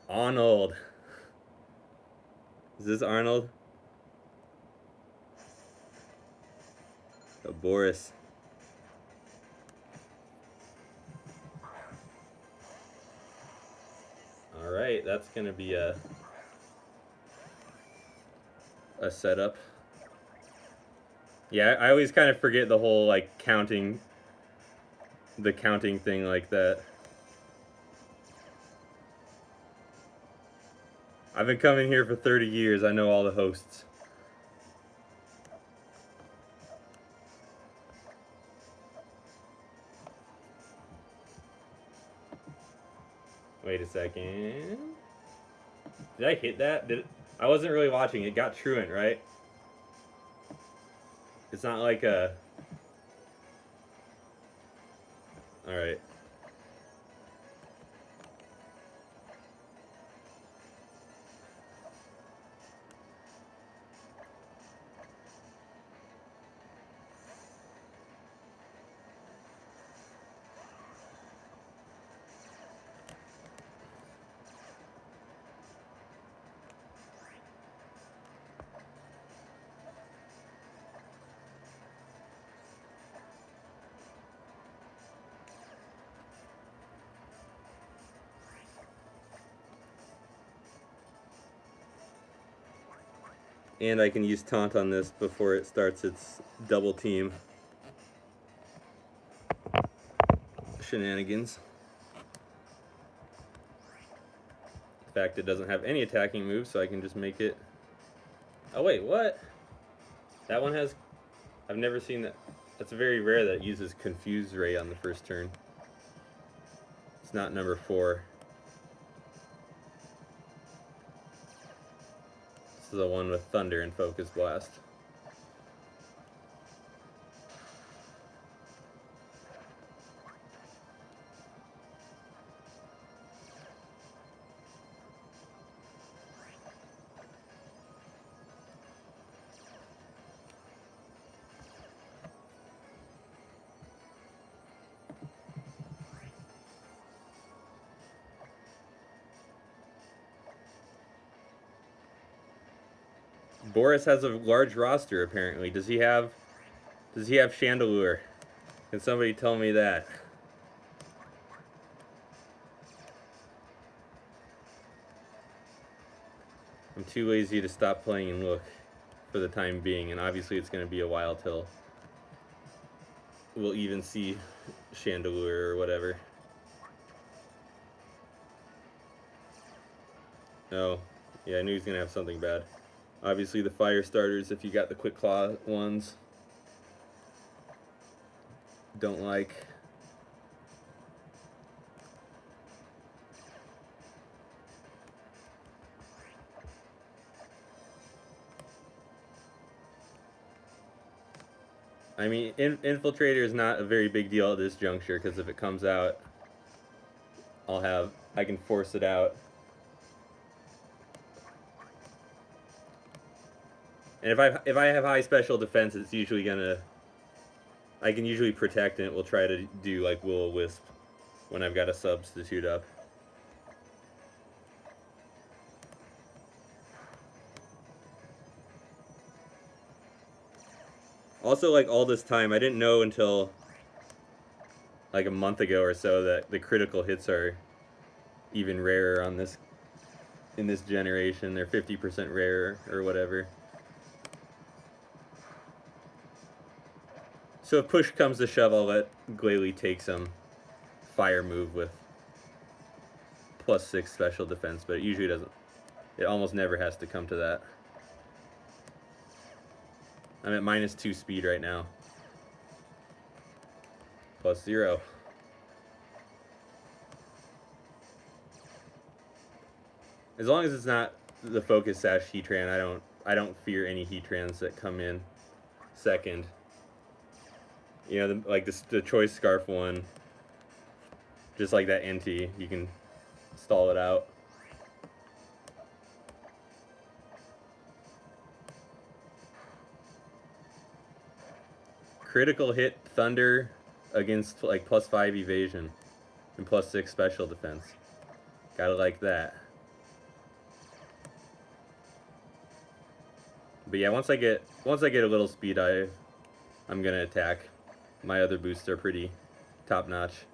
Arnold. Is this Arnold? Oh, Boris. Alright, that's gonna be a setup. Yeah, I always kind of forget the whole, like, counting thing like that. I've been coming here for 30 years. I know all the hosts. Wait a second. Did I hit that? I wasn't really watching. It got Truant, right? It's not like a... Alright. And I can use Taunt on this before it starts its double team shenanigans. In fact, it doesn't have any attacking moves, so I can just make it... Oh wait, what? That one has... I've never seen that. That's very rare that it uses Confuse Ray on the first turn. It's not number 4. This is the one with Thunder and Focus Blast. Boris has a large roster apparently. Does he have Chandelure? Can somebody tell me that? I'm too lazy to stop playing and look for the time being, and obviously it's going to be a while till we'll even see Chandelure or whatever. No. Yeah, I knew he was going to have something bad. Obviously the fire starters, if you got the quick claw ones, don't like. I mean, Infiltrator is not a very big deal at this juncture, because if it comes out, I can force it out. And if I have high special defense, it's usually gonna, I can usually protect, and it will try to do like Will-O-Wisp when I've got a substitute up. Also, like, all this time, I didn't know until like a month ago or so that the critical hits are even rarer on this, in this generation. They're 50% rarer or whatever. So if push comes to shove, I'll let Glalie take some fire move with +6 special defense, but it usually doesn't. It almost never has to come to that. I'm at -2 speed right now. +0. As long as it's not the Focus Sash Heatran, I don't fear any Heatrans that come in second. You know, like the Choice Scarf one, just like that NT, you can stall it out. Critical hit Thunder against like +5 evasion and +6 special defense. Gotta like that. But yeah, once I get a little speed, I'm gonna attack. My other boosts are pretty top notch.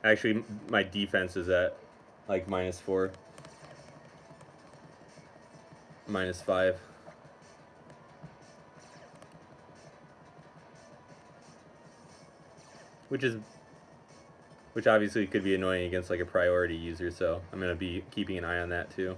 Actually, my defense is at like -4, -5. Which obviously could be annoying against like a priority user, so I'm gonna be keeping an eye on that too.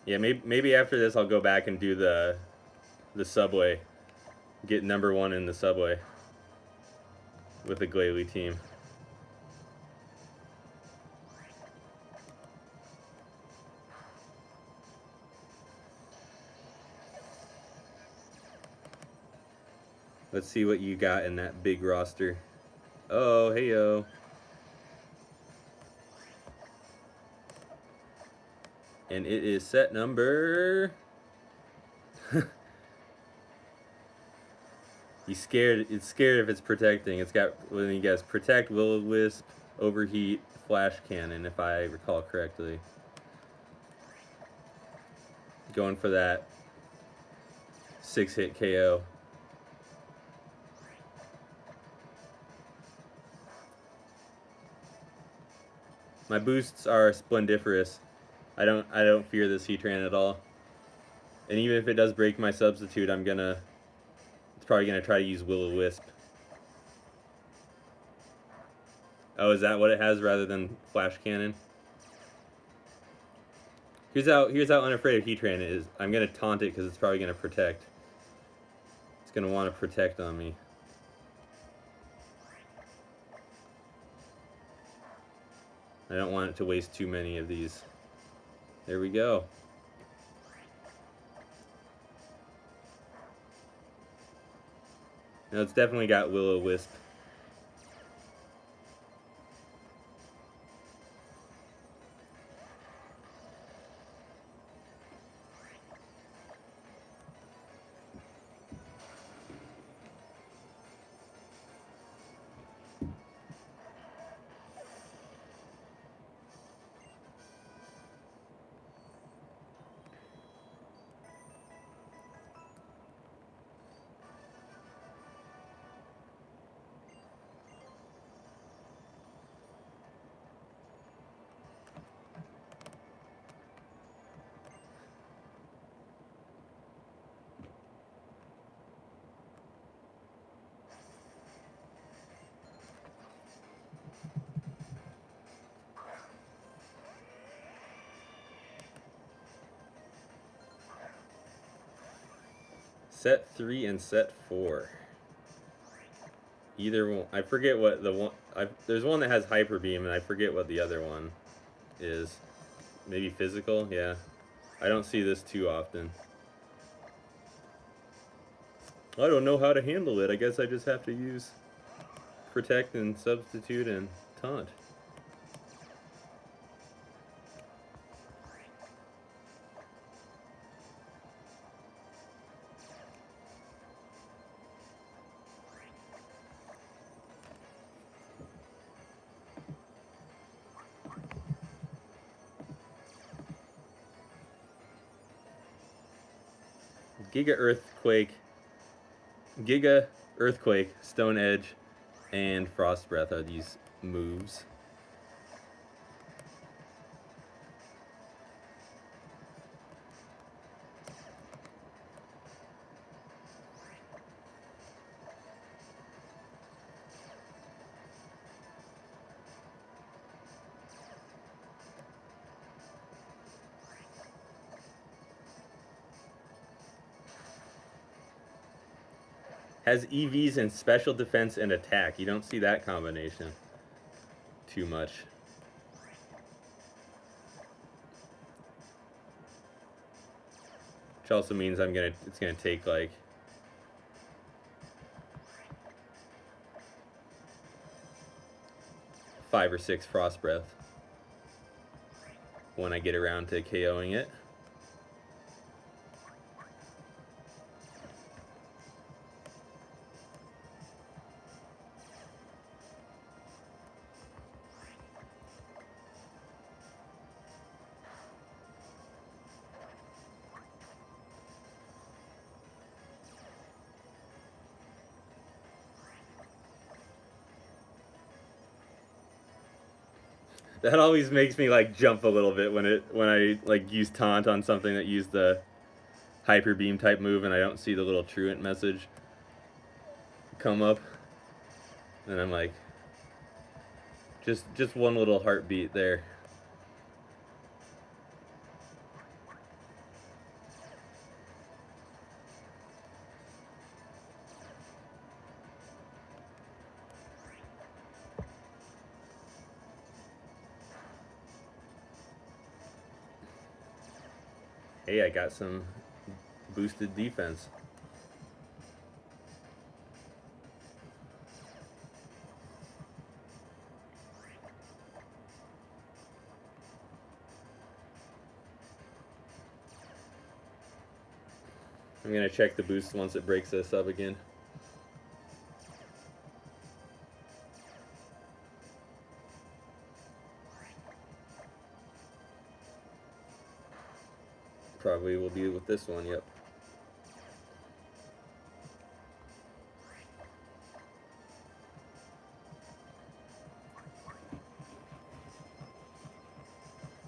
Yeah, maybe after this I'll go back and do the subway, get #1 in the subway with the Glalie team. Let's see what you got in that big roster. Oh, hey-yo. And it is set number... It's scared if it's protecting. It's got, let me guess, Protect, Will-O-Wisp, Overheat, Flash Cannon, if I recall correctly. Going for that 6-hit KO. My boosts are splendiferous. I don't fear this Heatran at all. And even if it does break my substitute, it's probably gonna try to use Will-O-Wisp. Oh, is that what it has rather than Flash Cannon? Here's how unafraid of Heatran is. I'm gonna taunt it because it's probably gonna protect. It's gonna want to protect on me. I don't want it to waste too many of these. There we go. Now it's definitely got Will-O-Wisp. Set 3 and set 4. Either one. I forget what the one. There's one that has Hyper Beam, and I forget what the other one is. Maybe Physical? Yeah. I don't see this too often. I don't know how to handle it. I guess I just have to use Protect and Substitute and Taunt. Giga Earthquake, Stone Edge, and Frost Breath are these moves. Has EVs in special defense and attack. You don't see that combination too much. Which also means it's gonna take like 5 or 6 Frost Breath when I get around to KOing it. That always makes me like jump a little bit when I like use Taunt on something that used the Hyper Beam type move and I don't see the little Truant message come up. And I'm like, just one little heartbeat there. Hey, I got some boosted defense. I'm gonna check the boost once it breaks this up again. Probably will be with this one, yep.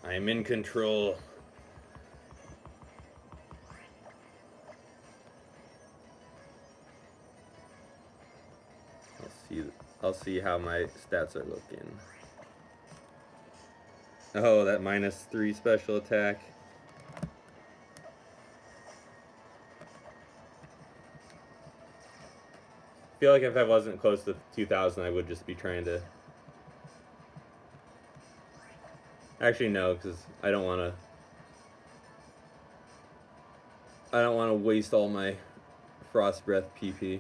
I'm in control. I'll see how my stats are looking. Oh, that -3 special attack. feel like if I wasn't close to 2,000, I would just be trying to. Actually, no, because I don't want to. I don't want to waste all my Frost Breath PP.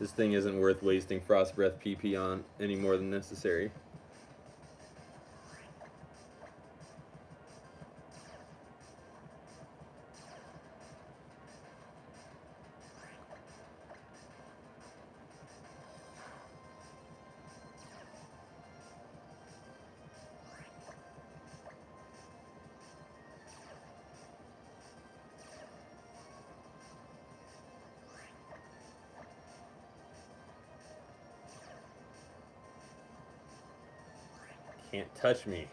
This thing isn't worth wasting Frost Breath PP on any more than necessary. Can't touch me.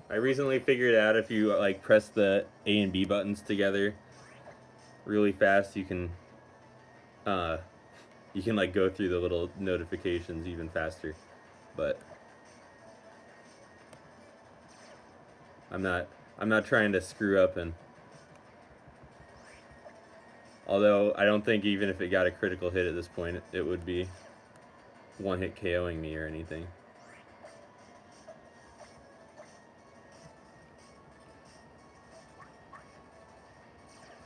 I recently figured out if you like press the A and B buttons together really fast, you can like go through the little notifications even faster. But I'm not trying to screw up, and although I don't think even if it got a critical hit at this point, it would be one-hit KOing me or anything.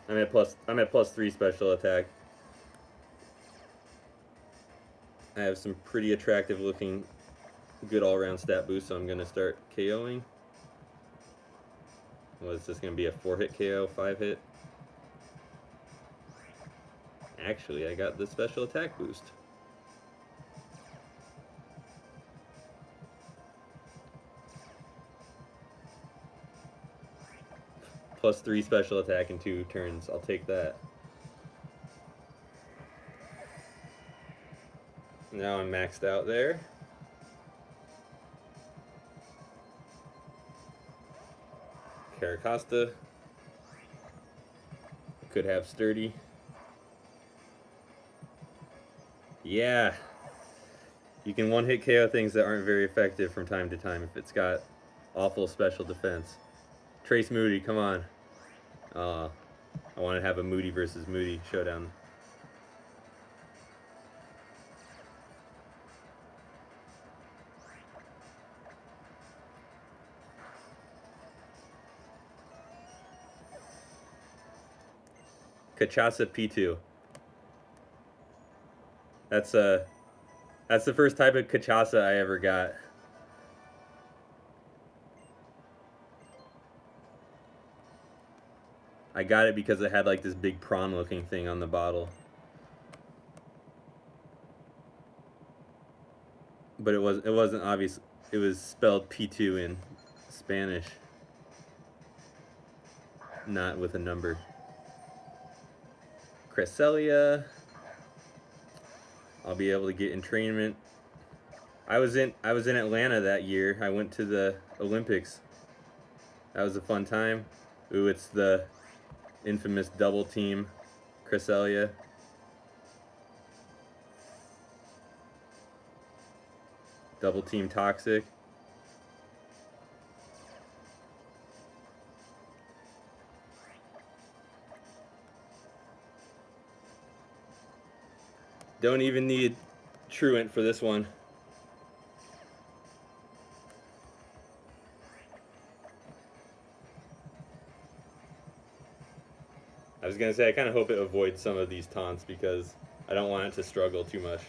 I'm at +3 special attack. I have some pretty attractive looking good all-around stat boost, so I'm gonna start KOing. Was this gonna be a 4-hit KO, 5-hit? Actually, I got the special attack boost. +3 special attack in 2 turns. I'll take that. Now I'm maxed out there. Caracasta. Could have Sturdy. Yeah. You can one-hit KO things that aren't very effective from time to time if it's got awful special defense. Trace Moody, come on. I want to have a Moody versus Moody showdown. Kachasa P2. That's the first type of Kachasa I ever got. I got it because it had like this big prawn looking thing on the bottle. But it wasn't obvious. It was spelled P2 in Spanish, not with a number. Cresselia. I'll be able to get entrainment. I was in Atlanta that year. I went to the Olympics. That was a fun time. Ooh, it's the infamous double team Cresselia. Double team Toxic. Don't even need Truant for this one. I was going to say, I kind of hope it avoids some of these taunts because I don't want it to struggle too much.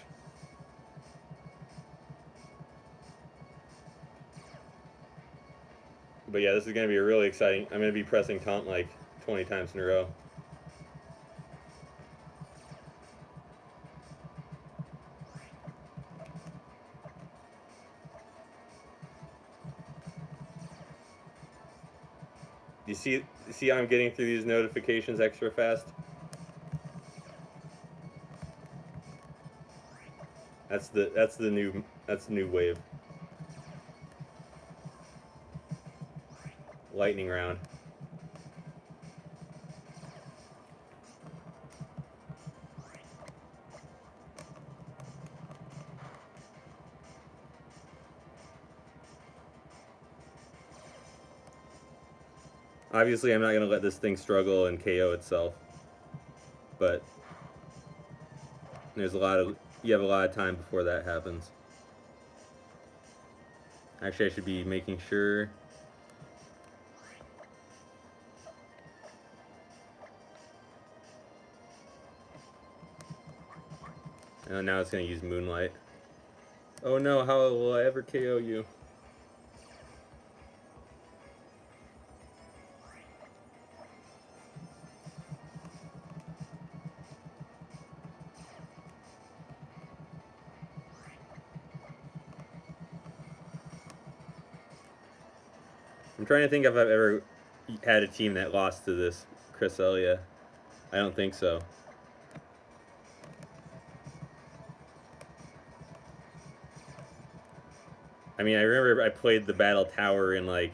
But yeah, this is going to be really exciting. I'm going to be pressing Taunt like 20 times in a row. You see I'm getting through these notifications extra fast? That's the new wave. Lightning round. Obviously, I'm not going to let this thing struggle and KO itself. But there's you have a lot of time before that happens. Actually, I should be making sure. Oh, now it's going to use Moonlight. Oh no, how will I ever KO you? I'm trying to think if I've ever had a team that lost to this Cresselia. I don't think so. I mean, I remember I played the Battle Tower in like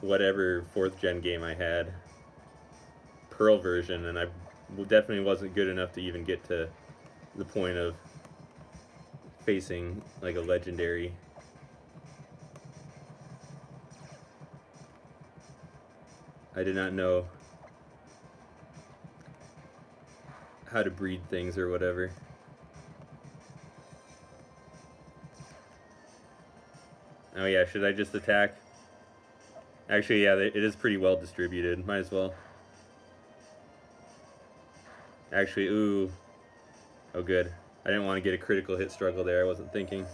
whatever 4th gen game I had, Pearl version, and I definitely wasn't good enough to even get to the point of facing like a legendary. I did not know how to breed things or whatever. Oh yeah, should I just attack? Actually, yeah, it is pretty well distributed. Might as well. Actually, ooh. Oh, good. I didn't want to get a critical hit struggle there. I wasn't thinking.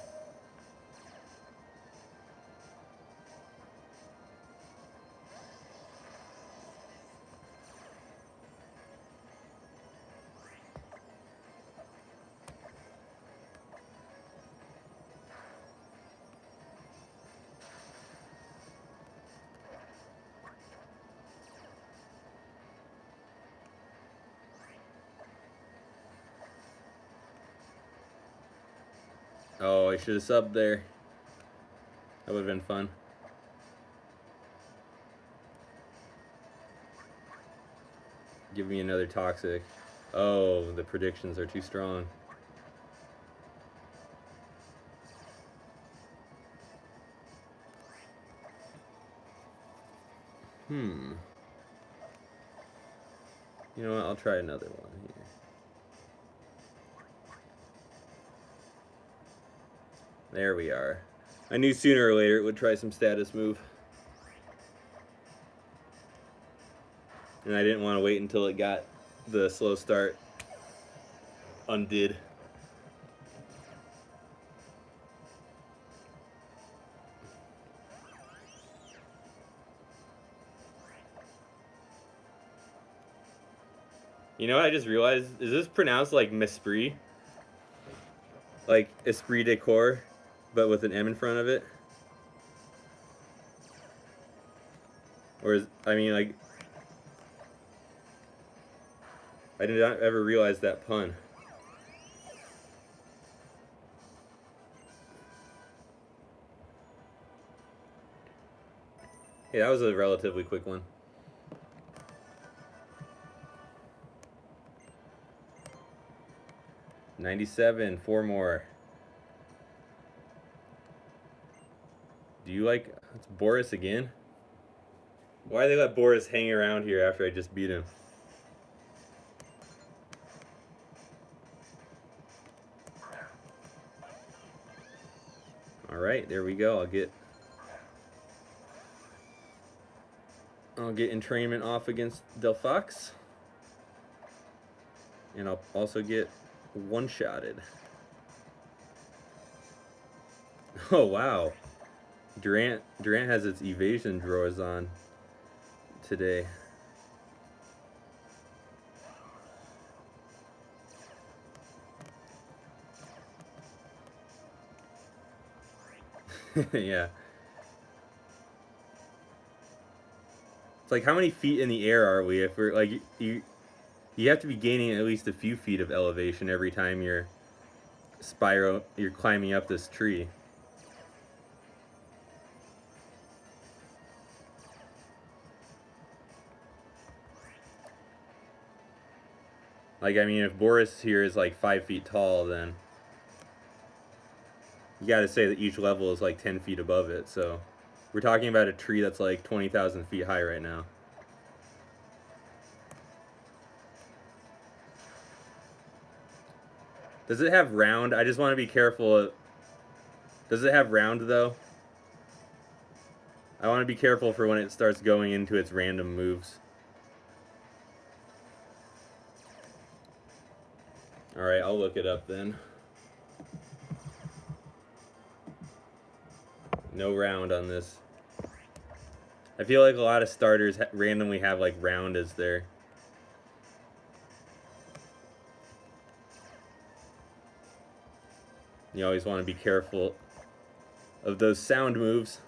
Oh, I should have subbed there. That would have been fun. Give me another toxic. Oh, the predictions are too strong. You know what? I'll try another one here. There we are. I knew sooner or later it would try some status move. And I didn't want to wait until it got the slow start undid. You know what I just realized? Is this pronounced like Mesprit? Like Esprit de Corps, but with an M in front of it? Or is, I mean, like, I did not ever realize that pun. Hey, that was a relatively quick one. $97, 4 more. Do you like... It's Boris again? Why they let Boris hang around here after I just beat him? Alright, there we go. I'll get Entrainment off against Delphox. And I'll also get one-shotted. Oh, wow. Durant has its evasion drawers on today. Yeah. It's like, how many feet in the air are we? If we're like, you have to be gaining at least a few feet of elevation every time you're climbing up this tree. Like, I mean, if Boris here is like 5 feet tall, then you gotta say that each level is like 10 feet above it, so We're talking about a tree that's like 20,000 feet high right now. Does it have round? I just want to be careful. Does it have round though? I want to be careful for when it starts going into its random moves. Alright, I'll look it up then. No round on this. I feel like a lot of starters randomly have like round as their... You always want to be careful of those sound moves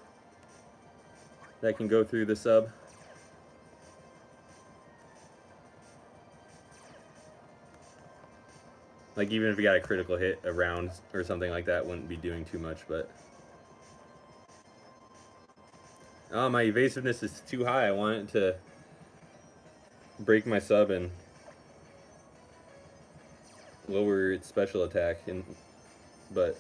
that can go through the sub. Like even if you got a critical hit, a round or something like that wouldn't be doing too much, but... Oh, my evasiveness is too high. I want it to break my sub and lower its special attack, but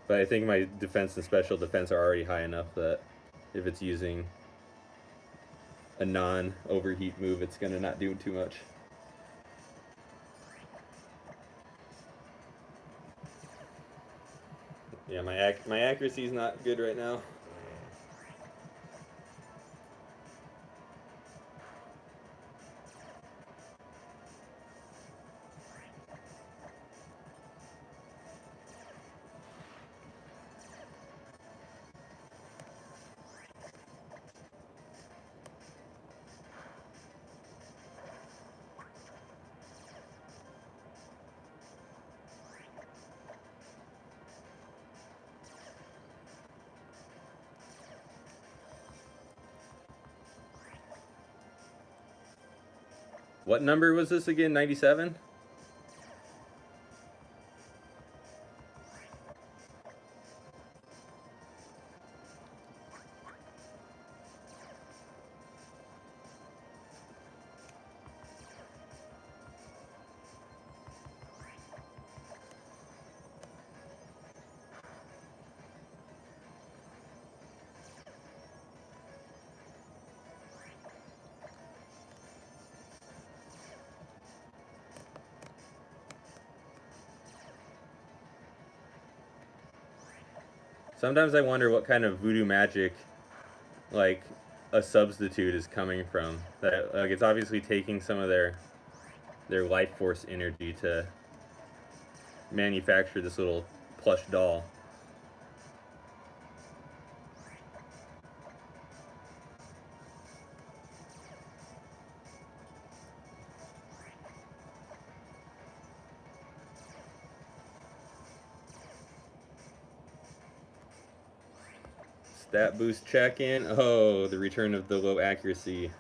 I think my defense and special defense are already high enough that if it's using a non-overheat move, it's gonna not do too much. Yeah, my accuracy is not good right now. What number was this again? 97? Sometimes I wonder what kind of voodoo magic, like, a substitute is coming from. That, like, it's obviously taking some of their life force energy to manufacture this little plush doll. Stat boost check in. Oh, the return of the low accuracy.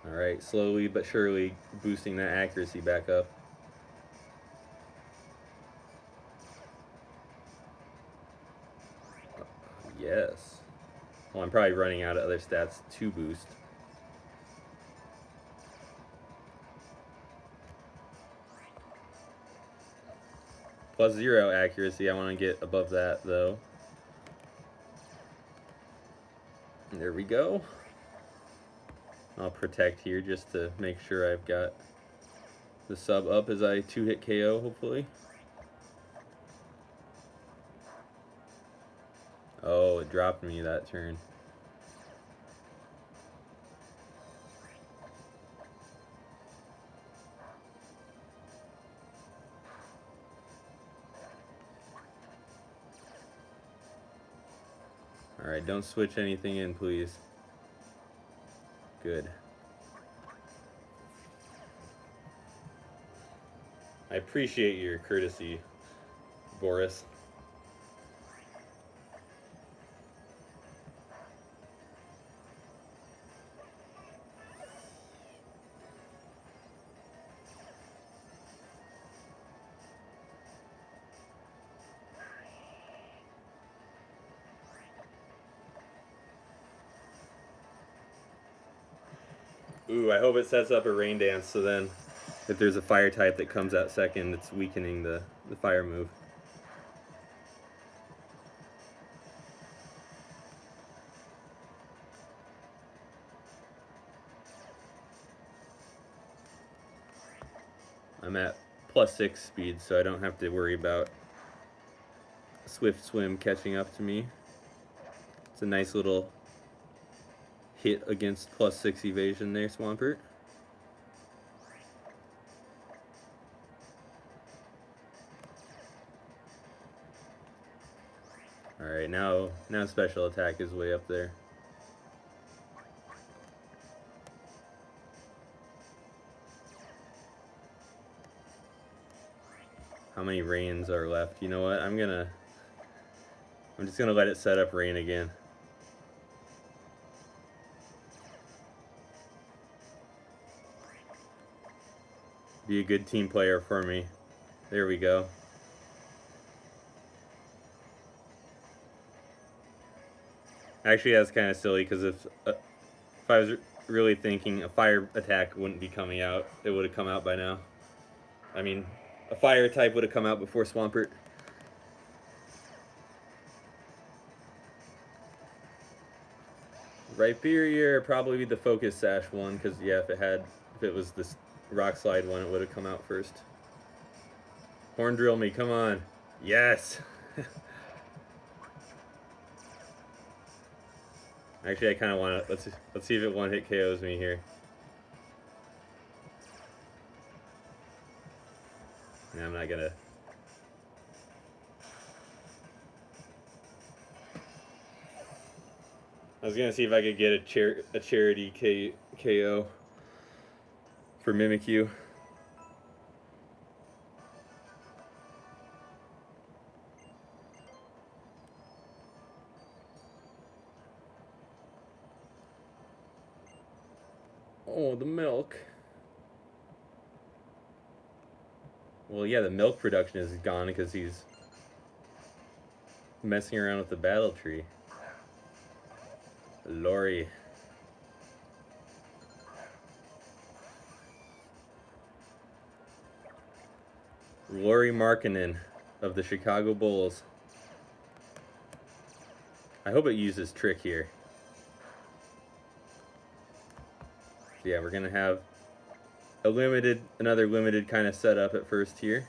Alright, slowly but surely boosting that accuracy back up. Yes. Well, I'm probably running out of other stats to boost. +0 accuracy. I want to get above that, though. There we go. I'll protect here just to make sure I've got the sub up as I 2-hit KO, hopefully. Oh, it dropped me that turn. Alright, don't switch anything in, please. Good. I appreciate your courtesy, Boris. Ooh, I hope it sets up a rain dance, so then if there's a fire type that comes out second, it's weakening the fire move. I'm at +6 speed, so I don't have to worry about Swift Swim catching up to me. It's a nice little hit against +6 evasion there, Swampert. Alright, now special attack is way up there. How many rains are left? You know what? I'm just gonna let it set up rain again. Be a good team player for me. There we go. Actually, that's kind of silly, because if I was really thinking a fire attack wouldn't be coming out, it would have come out by now. I mean, a fire type would have come out before Swampert. Rhyperior, probably the Focus Sash one, because yeah, if it was this Rock Slide one, it would have come out first. Horn Drill me, come on. Yes! Actually, I kind of want to, let's see if it one-hit KOs me here. Yeah, I'm not gonna. I was gonna see if I could get a charity KO for Mimikyu. Oh, the milk. Well, yeah, the milk production is gone because he's messing around with the battle tree. Lori. Lauri Markkanen of the Chicago Bulls. I hope it uses Trick here. So yeah, we're gonna have another limited kind of setup at first here.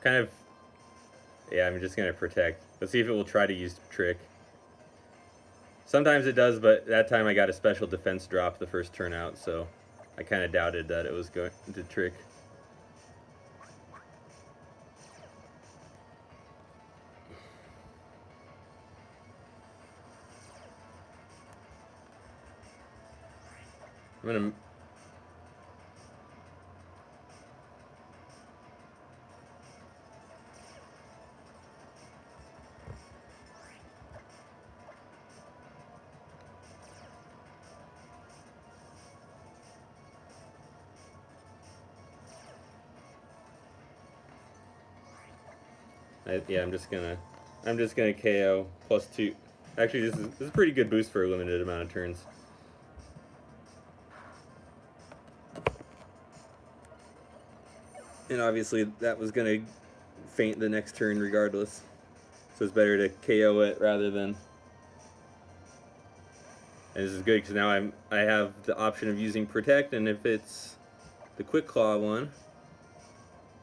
Kind of, yeah, I'm just gonna protect. Let's see if it will try to use Trick. Sometimes it does, but that time I got a special defense drop the first turn out, so I kind of doubted that it was going to Trick. I'm gonna. Yeah, I'm just gonna KO +2. Actually, this is a pretty good boost for a limited amount of turns. And obviously that was gonna faint the next turn regardless. So it's better to KO it rather than. And this is good because now I have the option of using Protect, and if it's the Quick Claw one.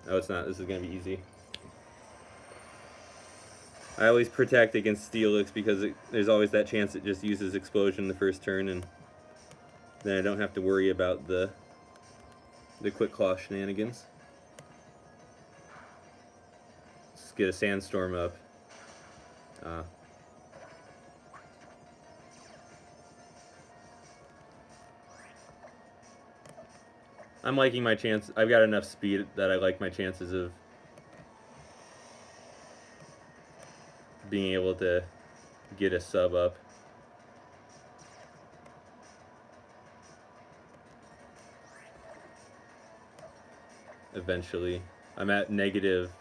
Oh, it's not. This is gonna be easy. I always protect against Steelix because there's always that chance it just uses Explosion the first turn, and then I don't have to worry about the Quick Claw shenanigans. Let's get a Sandstorm up. I'm liking my chance. I've got enough speed that I like my chances of being able to get a sub up. Eventually. I'm at negative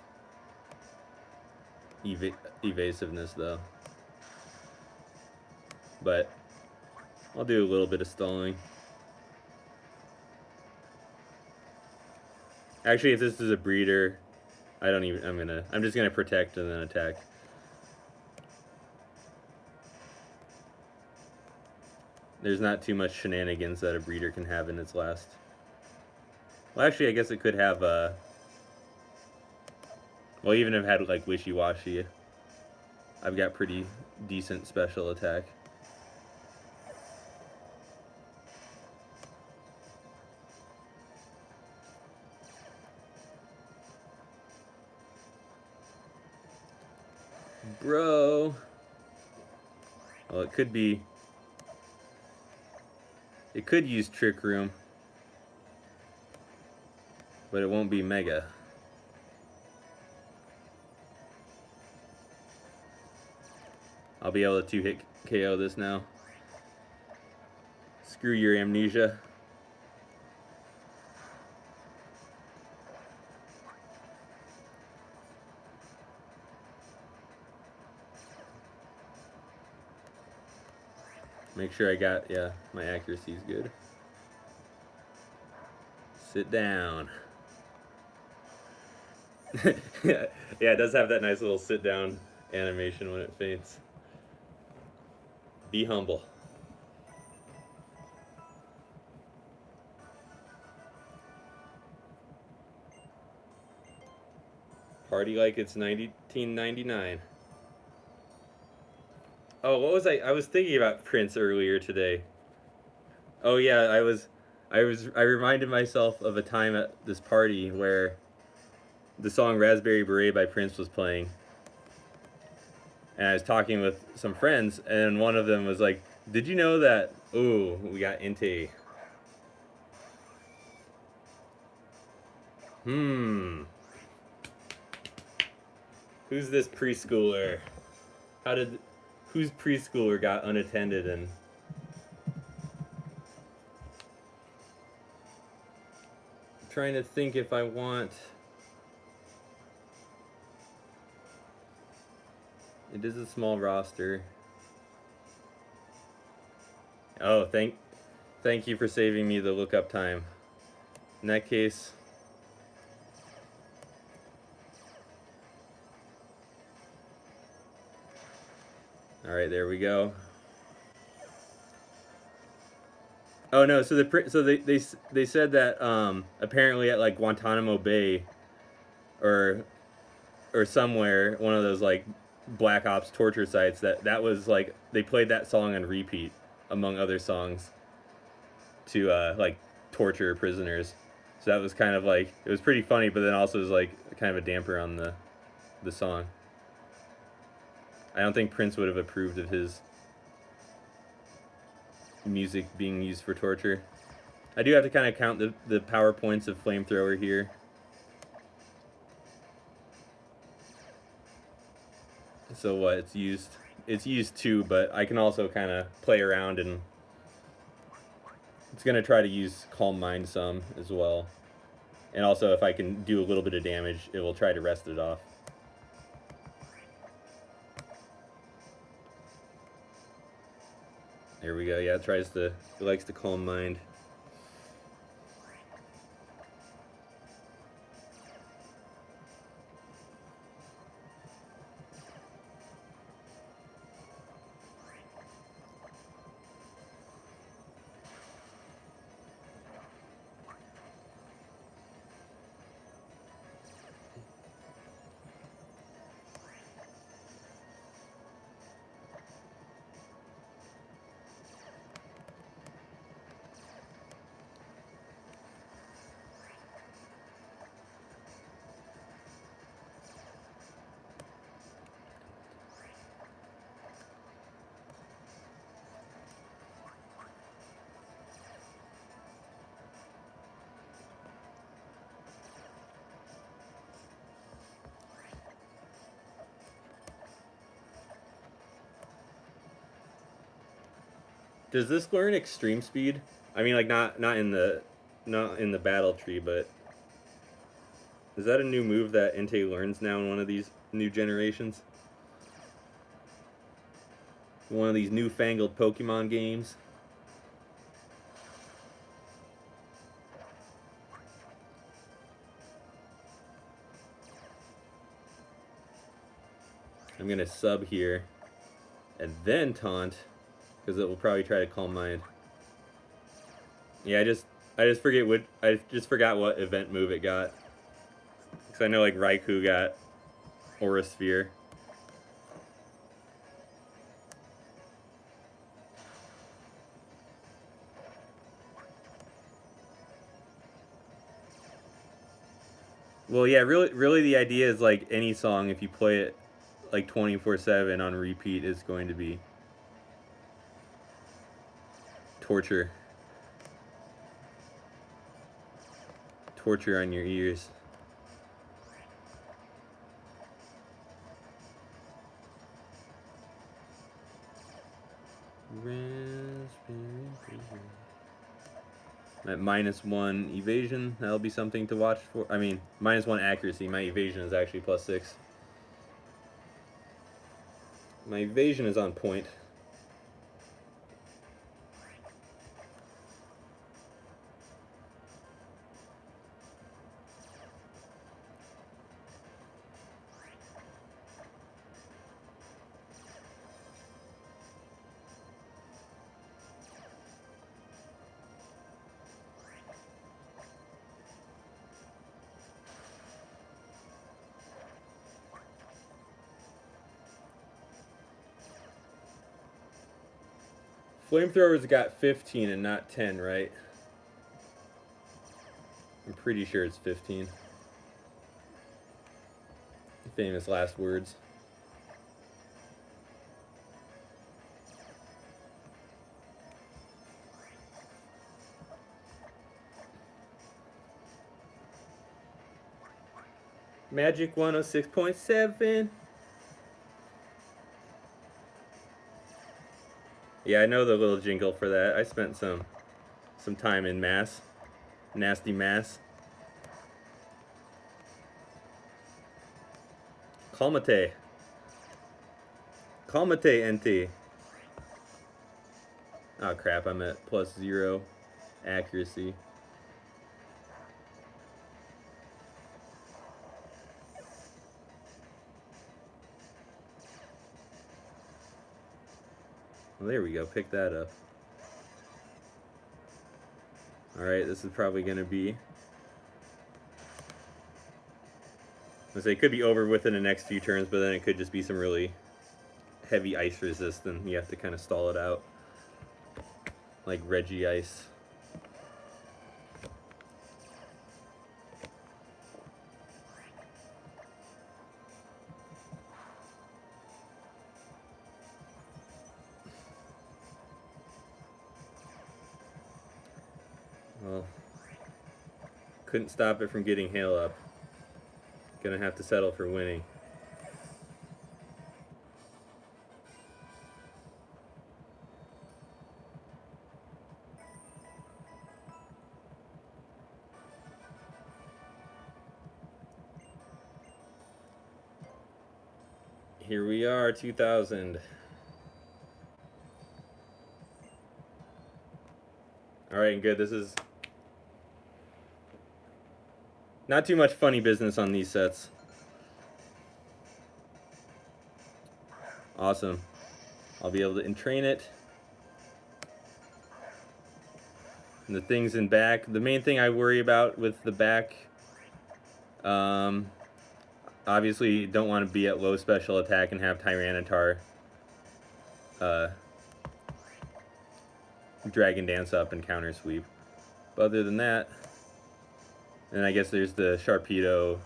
evasiveness though. But I'll do a little bit of stalling. Actually, if this is a breeder, I'm just gonna protect and then attack. There's not too much shenanigans that a breeder can have in its last. Well, actually, I guess it could have well, even if it had like Wishy-Washy, I've got pretty decent special attack. Bro. Well, it could use Trick Room, but it won't be Mega. I'll be able to 2-hit KO this now. Screw your Amnesia. Make sure I got, yeah, my accuracy's good. Sit down. Yeah, it does have that nice little sit down animation when it faints. Be humble. Party like it's 1999. Oh, what was I was thinking about Prince earlier today. Oh yeah, I reminded myself of a time at this party where the song Raspberry Beret by Prince was playing. And I was talking with some friends, and one of them was like, "Did you know that?" Ooh, we got Inte. Who's this preschooler? Whose preschooler got unattended and trying to think if I want. It is a small roster. Oh, thank you for saving me the lookup time. In that case, all right, there we go. Oh no, so they said that apparently at like Guantanamo Bay or somewhere, one of those like Black Ops torture sites, that was like they played that song on repeat among other songs to like torture prisoners. So that was kind of like, it was pretty funny, but then also was like kind of a damper on the song. I don't think Prince would have approved of his music being used for torture. I do have to kind of count the power points of Flamethrower here. So what, it's used 2, but I can also kind of play around, and it's going to try to use Calm Mind some as well. And also, if I can do a little bit of damage, it will try to rest it off. There we go. Yeah, it likes to Calm Mind. Does this learn extreme speed? I mean, like not in the battle tree, but is that a new move that Entei learns now in one of these new generations? One of these newfangled Pokemon games. I'm gonna sub here and then taunt, because it will probably try to Calm Mind. Yeah, I just forgot what event move it got. Because I know like Raikou got Aura Sphere. Well, yeah, really the idea is like any song, if you play it like 24/7 on repeat, is going to be torture. Torture on your ears. At -1 evasion, that'll be something to watch for. I mean, -1 accuracy. My evasion is actually +6. My evasion is on point. Flamethrowers got 15 and not 10, right? I'm pretty sure it's 15. Famous last words. Magic 106.7. Yeah, I know the little jingle for that. I spent some time in mass. Nasty mass. Calmate. Calmate, NT. Oh crap, I'm at +0 accuracy. Well, there we go, pick that up. Alright, this is probably going to be... Let's say it could be over within the next few turns, but then it could just be some really heavy ice resist, and you have to kind of stall it out. Like Reggie Ice. Well, couldn't stop it from getting Hail up. Gonna have to settle for winning. Here we are, 2000. Alright, good. This is not too much funny business on these sets. Awesome. I'll be able to entrain it. And the things in back. The main thing I worry about with the back, obviously don't want to be at low special attack and have Tyranitar Dragon Dance up and counter sweep. But other than that, and I guess there's the Sharpedo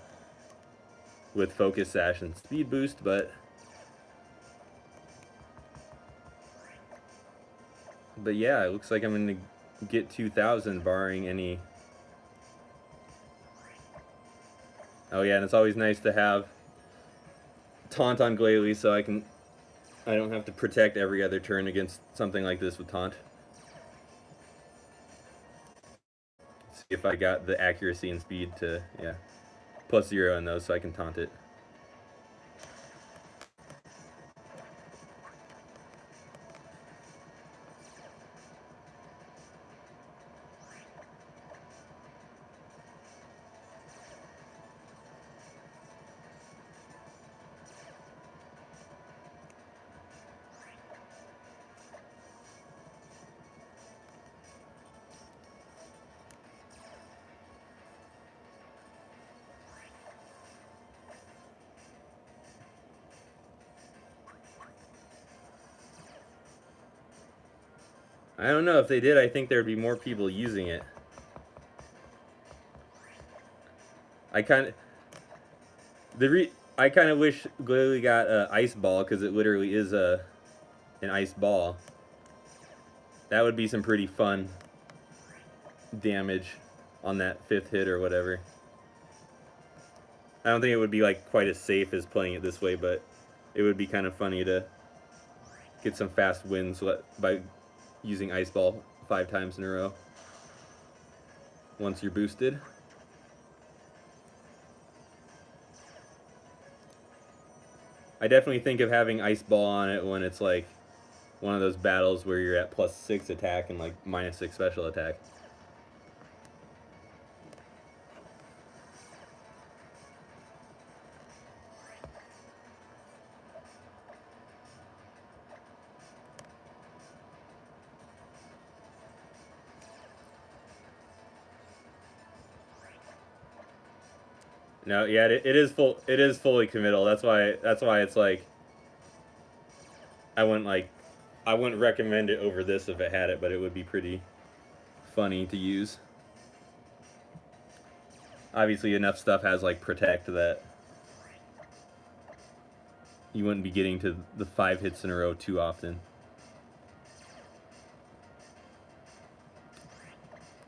with Focus Sash and Speed Boost, but yeah, it looks like I'm going to get 2000 barring any... Oh yeah, and it's always nice to have Taunt on Glalie so I don't have to protect every other turn against something like this with Taunt. if I got the accuracy and speed to, yeah, +0 in those so I can taunt it. I don't know if they did. I think there'd be more people using it. I kind of wish Glalie got an ice ball because it literally is an ice ball. That would be some pretty fun damage on that 5th hit or whatever. I don't think it would be like quite as safe as playing it this way, but it would be kind of funny to get some fast wins by using ice ball 5 times in a row once you're boosted. I definitely think of having ice ball on it when it's like one of those battles where you're at +6 attack and like -6 special attack. No, yeah, it is full. It is fully committal. That's why it's like I wouldn't recommend it over this if it had it, but it would be pretty funny to use. Obviously, enough stuff has like protect that you wouldn't be getting to the 5 hits in a row too often.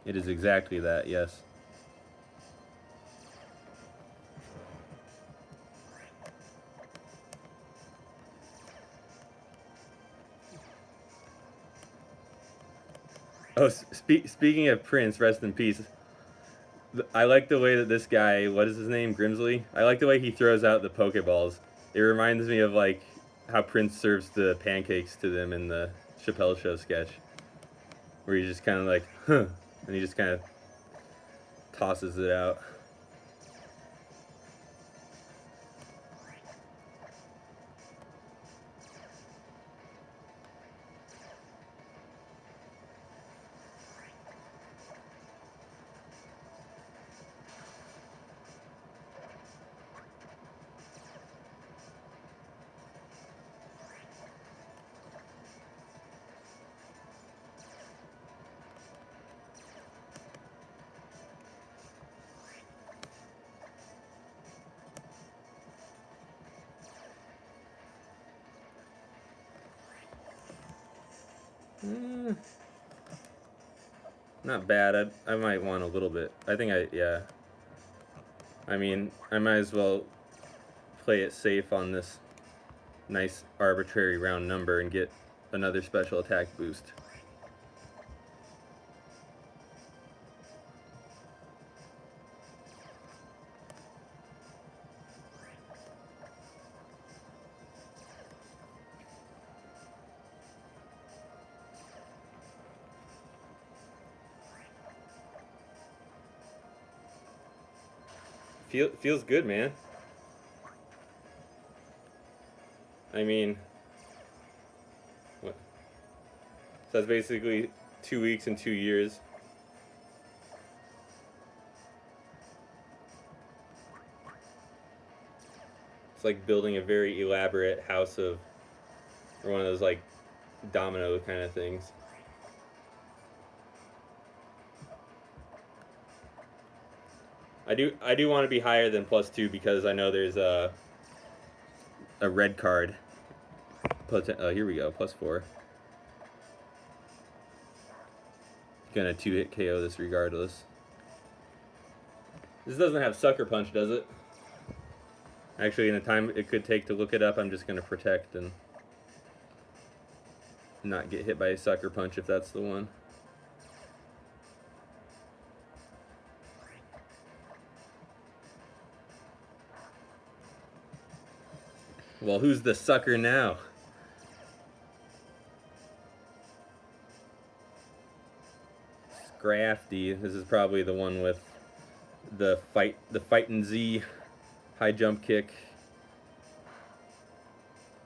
It is exactly that, yes. Oh, speaking of Prince, rest in peace. I like the way that this guy, what is his name, Grimsley? I like the way he throws out the Pokeballs. It reminds me of like how Prince serves the pancakes to them in the Chappelle Show sketch, where he's just kind of like, huh, and he just kind of tosses it out. Not bad. I might want a little bit. I think yeah. I mean, I might as well play it safe on this nice arbitrary round number and get another special attack boost. Feels good, man. I mean, what? So that's basically 2 weeks and 2 years. It's like building a very elaborate house of, or one of those like domino kind of things. I do want to be higher than +2 because I know there's a red card. Here we go, +4. Gonna 2-hit KO this regardless. This doesn't have Sucker Punch, does it? Actually, in the time it could take to look it up, I'm just gonna protect and not get hit by a Sucker Punch if that's the one. Well, who's the sucker now? Scrafty. This is probably the one with the fightin' Z high jump kick.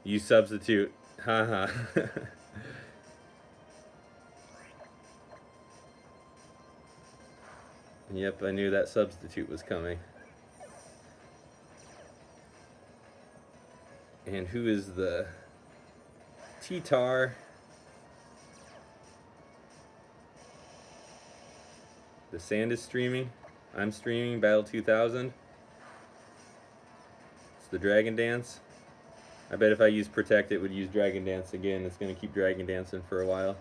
You substitute. Haha. Yep, I knew that substitute was coming. And who is the T-Tar? The sand is streaming. I'm streaming. Battle 2000. It's the Dragon Dance. I bet if I use Protect, it would use Dragon Dance again. It's going to keep Dragon Dancing for a while.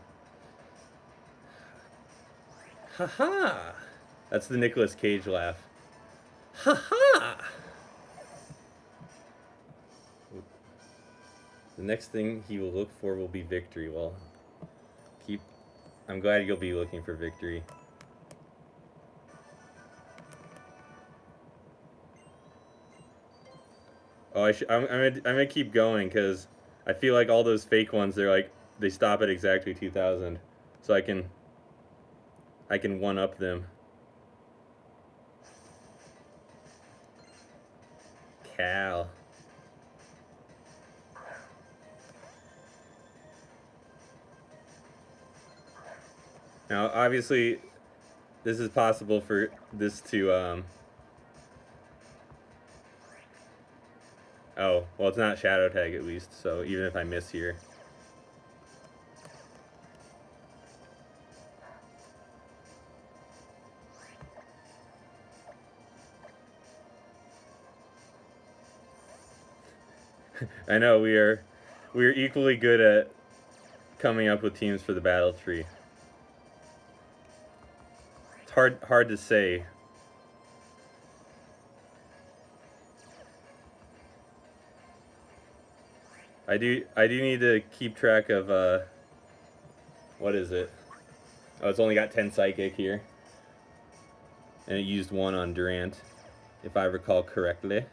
Ha-ha! That's the Nicolas Cage laugh. Ha-ha! The next thing he will look for will be victory. Well, I'm glad you'll be looking for victory. Oh, I'm gonna keep going because I feel like all those fake ones, they stop at exactly 2000, so I can one up them. Cal. Now, obviously, this is possible for this to oh, well, it's not Shadow Tag at least, so even if I miss here. I know we are equally good at coming up with teams for the battle tree. It's hard to say. I do need to keep track of what is it? Oh, it's only got 10 psychic here. And it used 1 on Durant, if I recall correctly.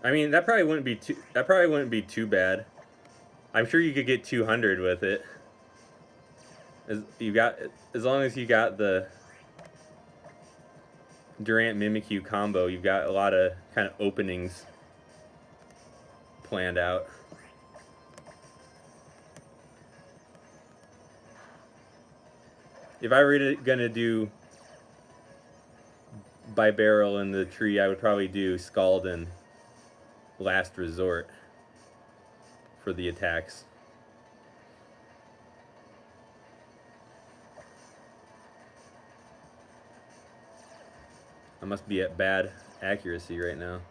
I mean, that probably wouldn't be too bad. I'm sure you could get 200 with it. As long as you got the Durant Mimikyu combo, you've got a lot of kind of openings planned out. If I were gonna do by barrel in the tree, I would probably do Scald and Last Resort for the attacks. I must be at bad accuracy right now.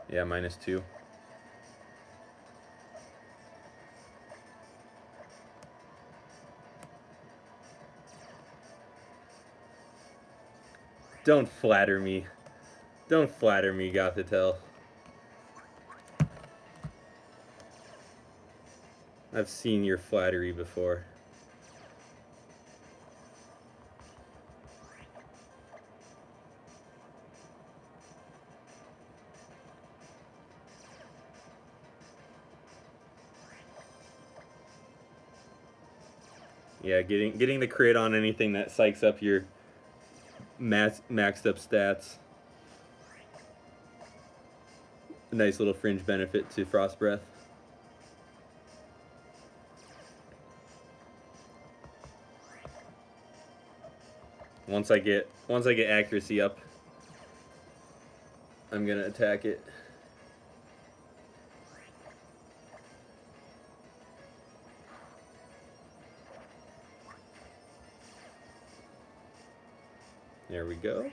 Yeah, -2. Don't flatter me. Don't flatter me, Gothitelle. I've seen your flattery before. Yeah, getting the crit on anything that psychs up your maxed up stats. A nice little fringe benefit to Frost Breath. Once I get accuracy up, I'm gonna attack it. There we go.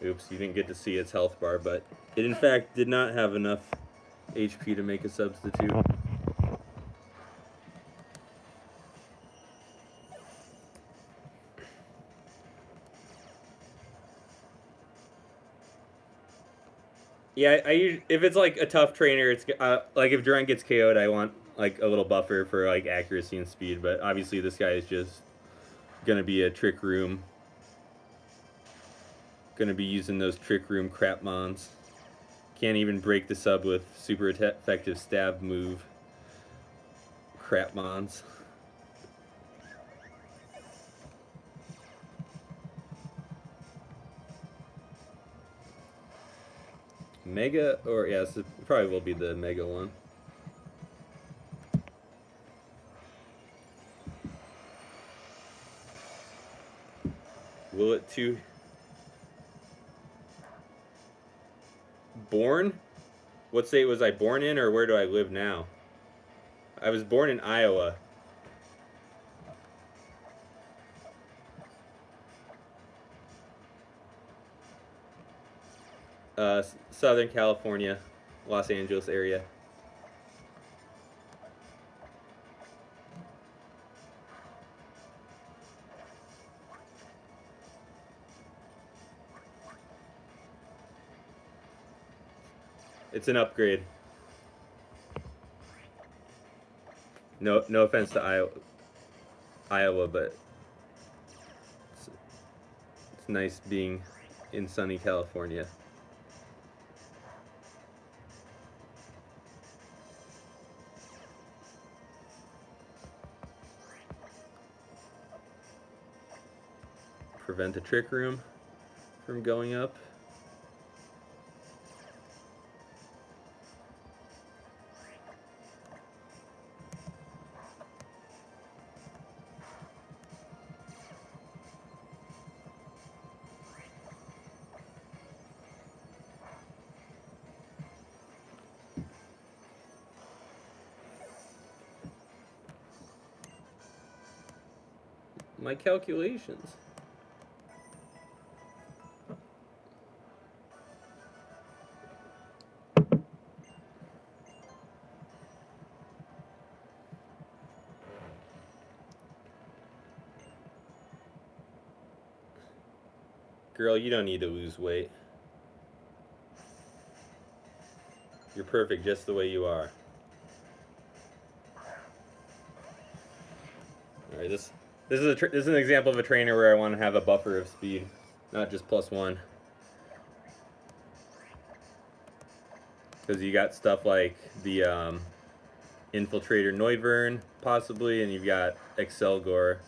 Oops, you didn't get to see its health bar, but it in fact did not have enough HP to make a substitute. Yeah, if it's like a tough trainer, it's like if Durant gets KO'd, I want like a little buffer for like accuracy and speed. But obviously, this guy is just gonna be a trick room. Gonna be using those trick room crap mons. Can't even break the sub with super effective stab move. Crap mons. Mega, or yeah, this probably will be the Mega one. Will it too? Born? What state was I born in, or where do I live now? I was born in Iowa. Southern California, Los Angeles area. It's an upgrade. No offense to Iowa, but it's nice being in sunny California. Prevent the trick room from going up. My calculations. Girl, you don't need to lose weight. You're perfect just the way you are. All right, this is an example of a trainer where I want to have a buffer of speed, not just +1. Because you got stuff like the Infiltrator Noivern, possibly, and you've got Excelgor.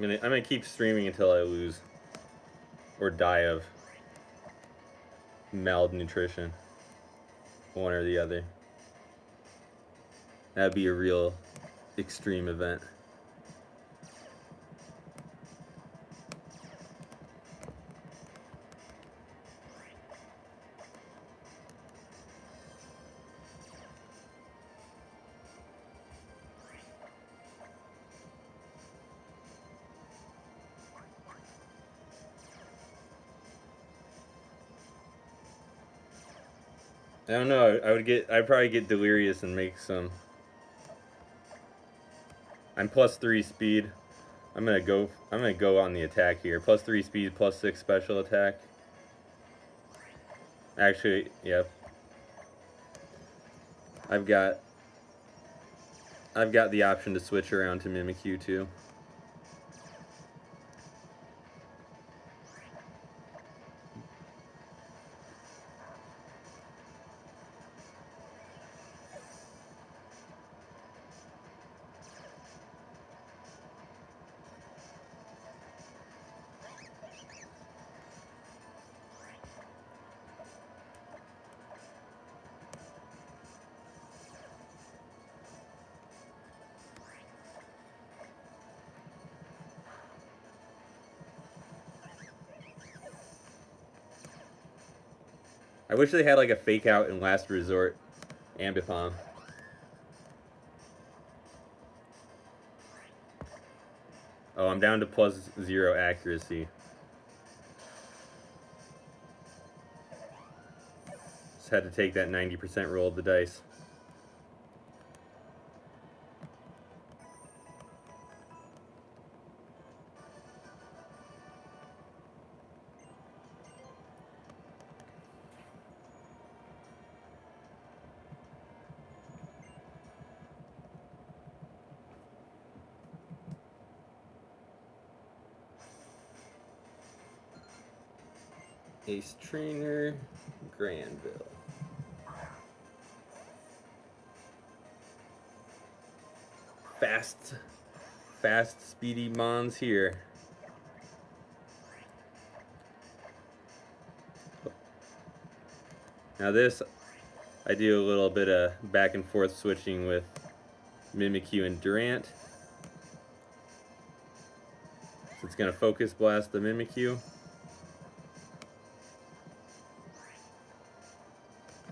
I'm gonna keep streaming until I lose or die of malnutrition, one or the other. That'd be a real extreme event. I don't know. I'd probably get delirious and make some. I'm +3 speed. I'm gonna go on the attack here. +3 speed, +6 special attack. Actually, yep. I've got the option to switch around to Mimikyu too. I wish they had like a fake out in Last Resort Ambipom. Oh, I'm down to +0 accuracy. Just had to take that 90% roll of the dice. Ace Trainer, Granville. Fast, speedy Mons here. Now this, I do a little bit of back and forth switching with Mimikyu and Durant. So it's gonna Focus Blast the Mimikyu.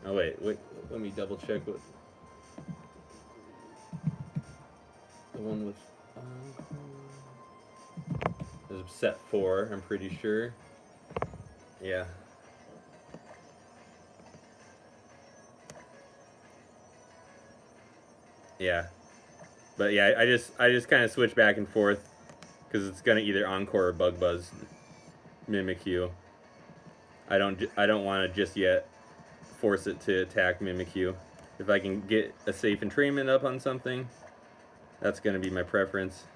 Oh wait, let me double check what the one with there's set 4, I'm pretty sure. Yeah. Yeah. But yeah, I just kind of switch back and forth because it's gonna either Encore or Bug Buzz Mimikyu. I don't want to just yet force it to attack Mimikyu. If I can get a safe entrainment up on something, that's gonna be my preference.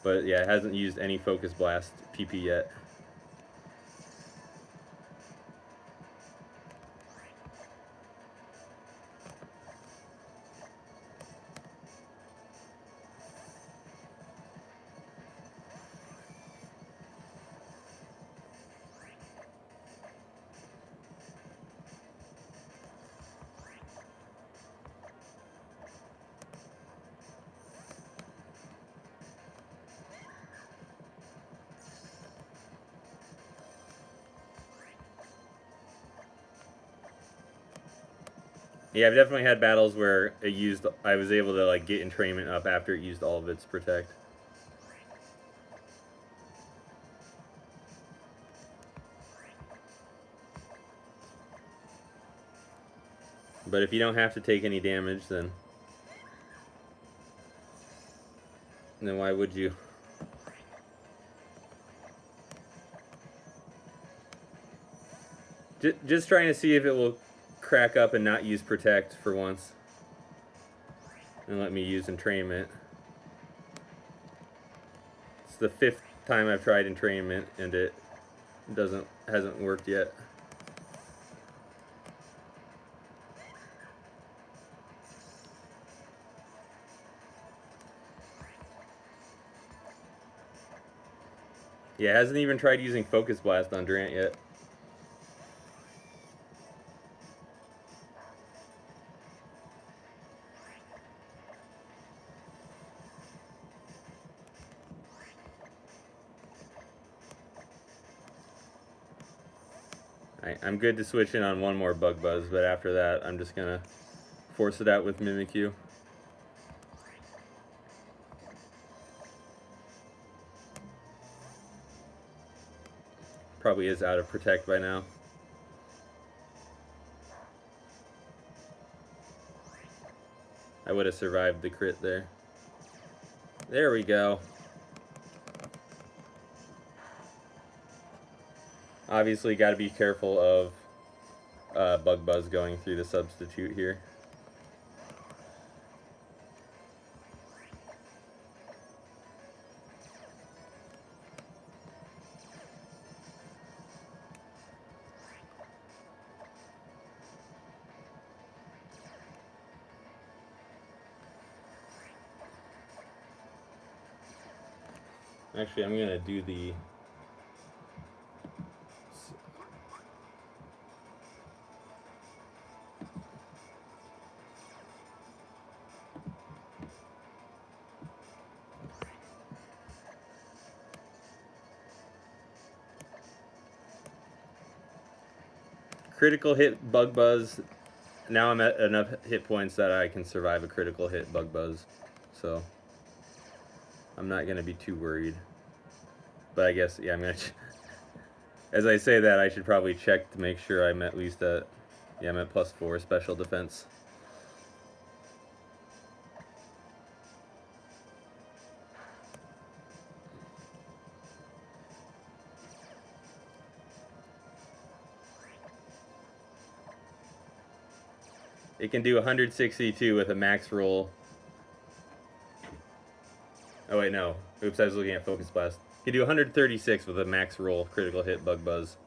But yeah, it hasn't used any Focus Blast PP yet. Yeah, I've definitely had battles where I was able to like get entrainment up after it used all of its protect. But if you don't have to take any damage, then why would you? Just trying to see if it will crack up and not use protect for once, and let me use entrainment. It's the 5th time I've tried entrainment, and it hasn't worked yet. Yeah, it hasn't even tried using Focus Blast on Durant yet. I'm good to switch in on one more Bug Buzz, but after that, I'm just gonna force it out with Mimikyu. Probably is out of Protect by now. I would have survived the crit there. There we go. Obviously, got to be careful of Bug Buzz going through the substitute here. Actually, I'm going to do the... critical hit Bug Buzz. Now I'm at enough hit points that I can survive a critical hit Bug Buzz. So I'm not going to be too worried. But I guess, yeah, I'm going to... As I say that, I should probably check to make sure I'm at least at... Yeah, I'm at +4 special defense. It can do 162 with a max roll. Oh wait, no. Oops, I was looking at Focus Blast. It can do 136 with a max roll critical hit Bug Buzz.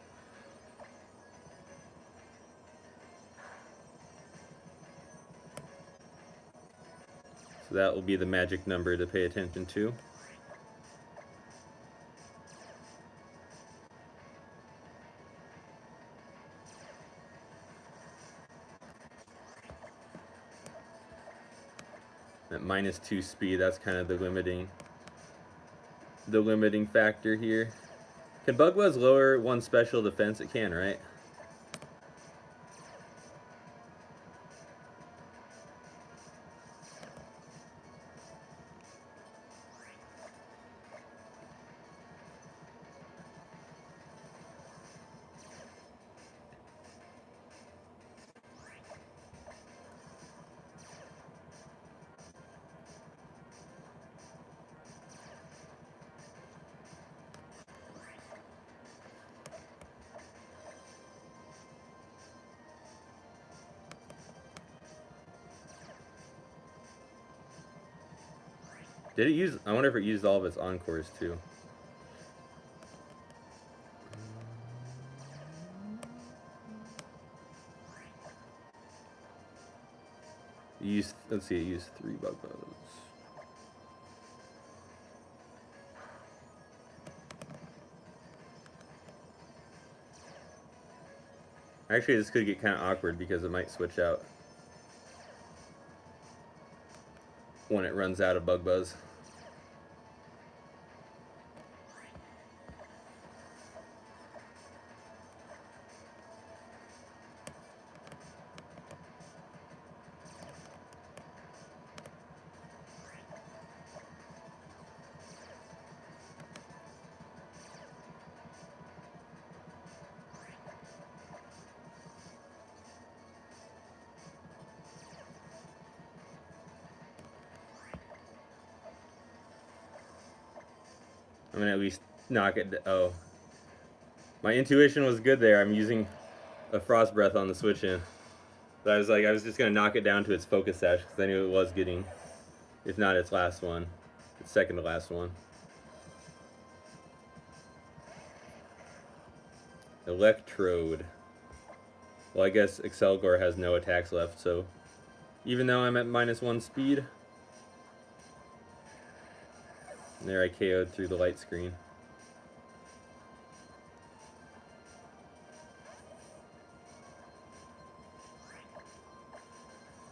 So that will be the magic number to pay attention to. At -2 speed, that's kind of the limiting factor here. Can Bug Buzz lower one special defense? It can, right? Did it use... I wonder if it used all of its Encores, too. Let's see, it used 3 Bug Buzz. Actually, this could get kind of awkward because it might switch out when it runs out of Bug Buzz. I'm gonna at least knock it. Oh, my intuition was good there. I'm using a Frost Breath on the switch in, but I was just gonna knock it down to its Focus Sash because I knew it was getting, if not its last one, its second to last one. Electrode. Well, I guess Excelgor has no attacks left, so even though I'm at -1 speed, there I KO'd through the light screen.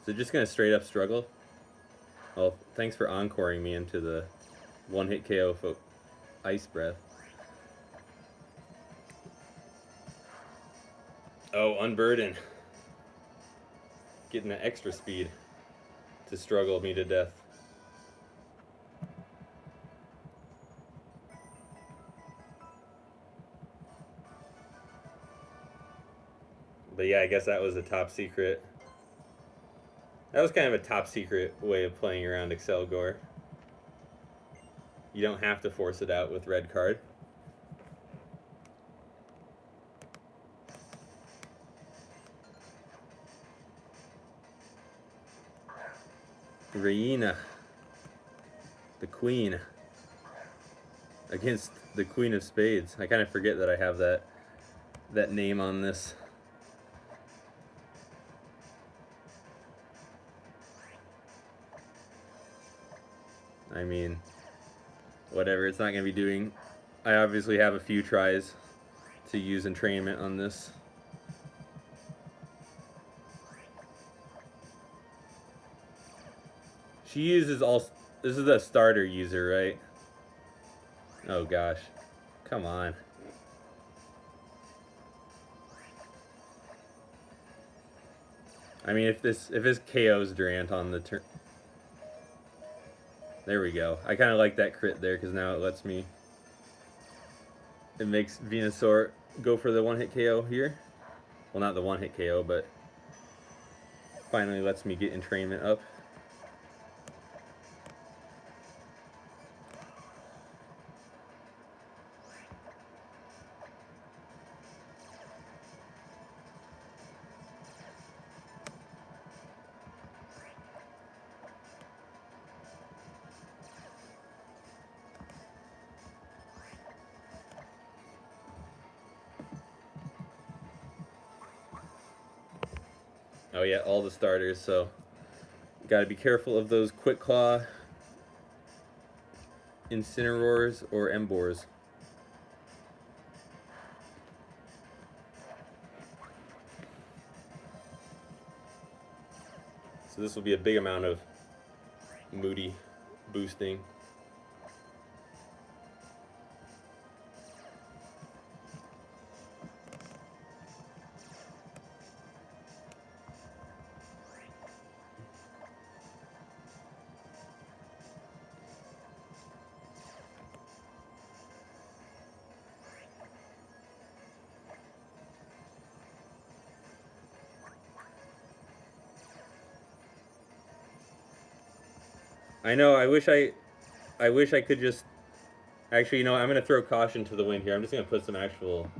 So just gonna straight up struggle? Well, thanks for encoring me into the one-hit KO Ice Breath. Oh, Unburden. Getting that extra speed to struggle me to death. But yeah, I guess that was a top secret. That was kind of a top secret way of playing around Excelgor. You don't have to force it out with Red Card. Raina, the Queen, against the Queen of Spades. I kind of forget that I have that name on this. I mean, whatever, it's not going to be doing... I obviously have a few tries to use Entrainment on this. She uses all... This is a starter user, right? Oh gosh. Come on. I mean, if this KOs Durant on the turn... There we go. I kind of like that crit there, because now it lets me... It makes Venusaur go for the one-hit KO here. Well, not the one-hit KO, but... Finally lets me get Entrainment up. Oh yeah, all the starters, so got to be careful of those Quick Claw, Incineroars, or Emboars. So this will be a big amount of Moody boosting. I know, I wish I could just... Actually, you know, I'm going to throw caution to the wind here. I'm just going to put some actual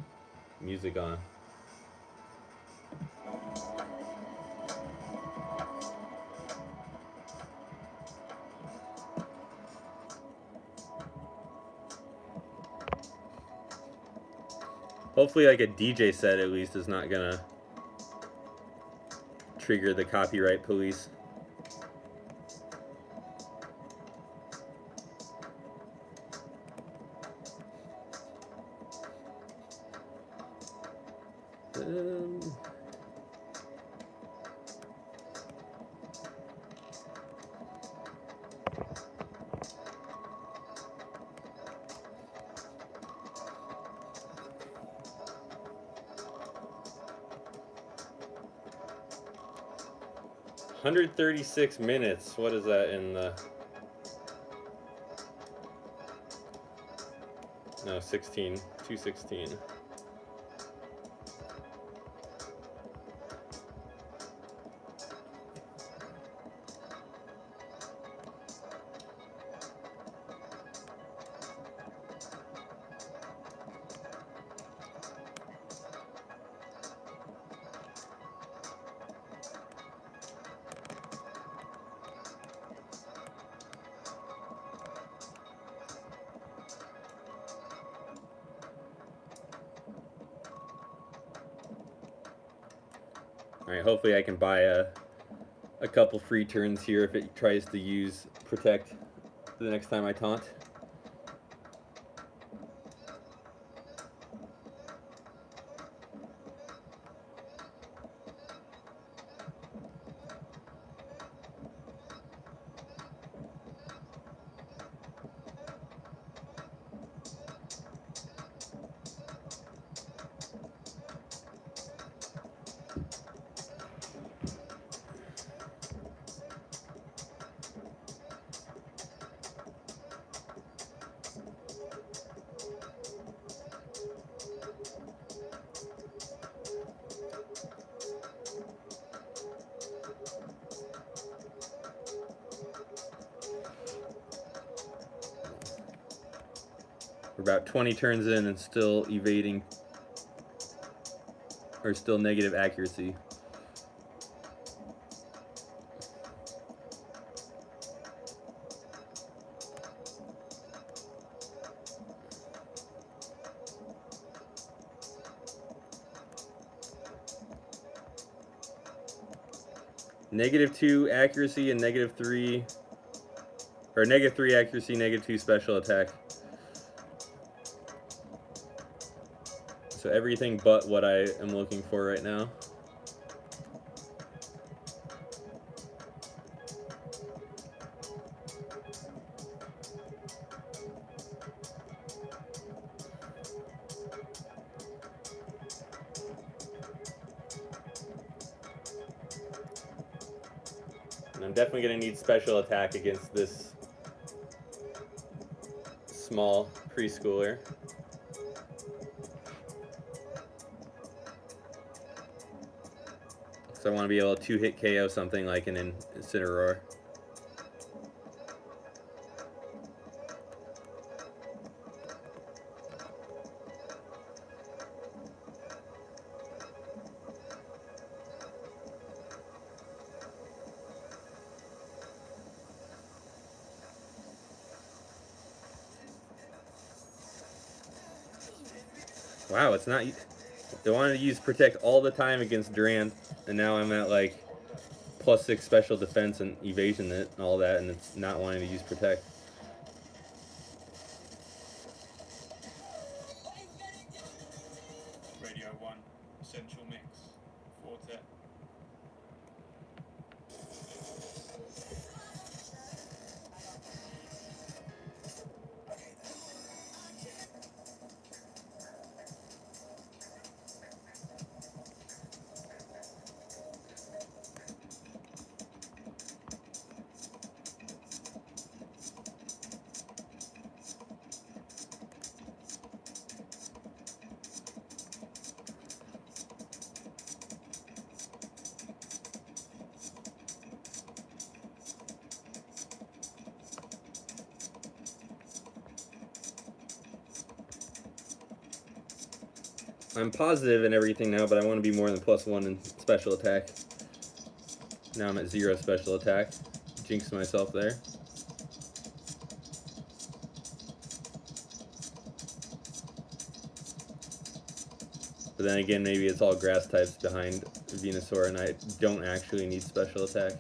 music on. Hopefully, like a DJ set at least is not going to trigger the copyright police. $136 minutes. What is that in the... No, 16. 216. Alright, hopefully I can buy a couple free turns here if it tries to use Protect the next time I taunt. We're about 20 turns in and still evading, or still negative accuracy. -2 accuracy and -3, or -3 accuracy, -2 special attack. So everything but what I am looking for right now. And I'm definitely going to need special attack against this small preschooler. So I want to be able to two-hit KO something like an Incineroar. Wow, it's not... They wanted to use Protect all the time against Durant, and now I'm at like +6 special defense and evasion and all that, and it's not wanting to use Protect. Radio 1, Essential Mix, Forte. I'm positive in everything now, but I want to be more than +1 in special attack. Now I'm at 0 special attack. Jinxed myself there. But then again, maybe it's all grass types behind Venusaur, and I don't actually need special attack.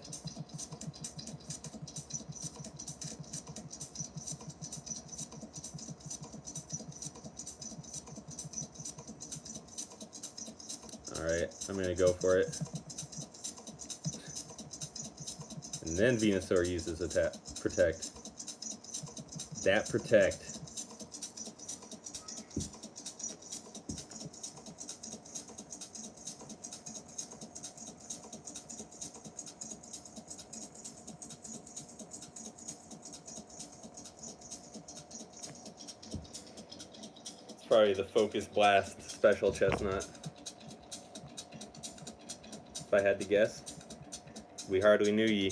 Alright, I'm gonna go for it. And then Venusaur uses attack, Protect. That Protect. It's probably the Focus Blast special Chestnut. If I had to guess. We hardly knew ye.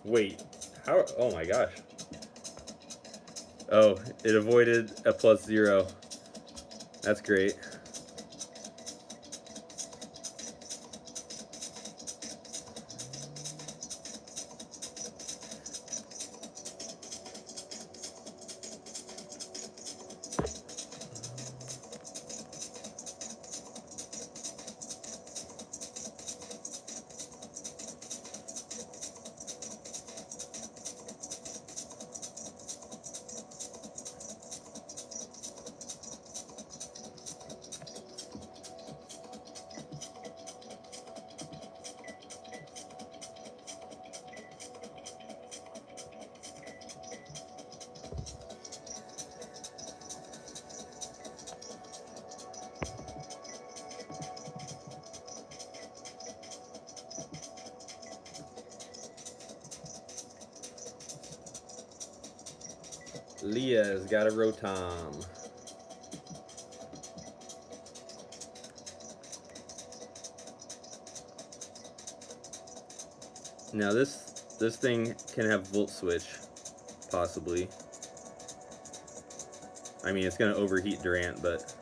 Wait, how? Oh my gosh. Oh, it avoided a +0. That's great. Leah's got a Rotom. Now this thing can have volt switch, possibly. I mean, it's gonna overheat Durant, but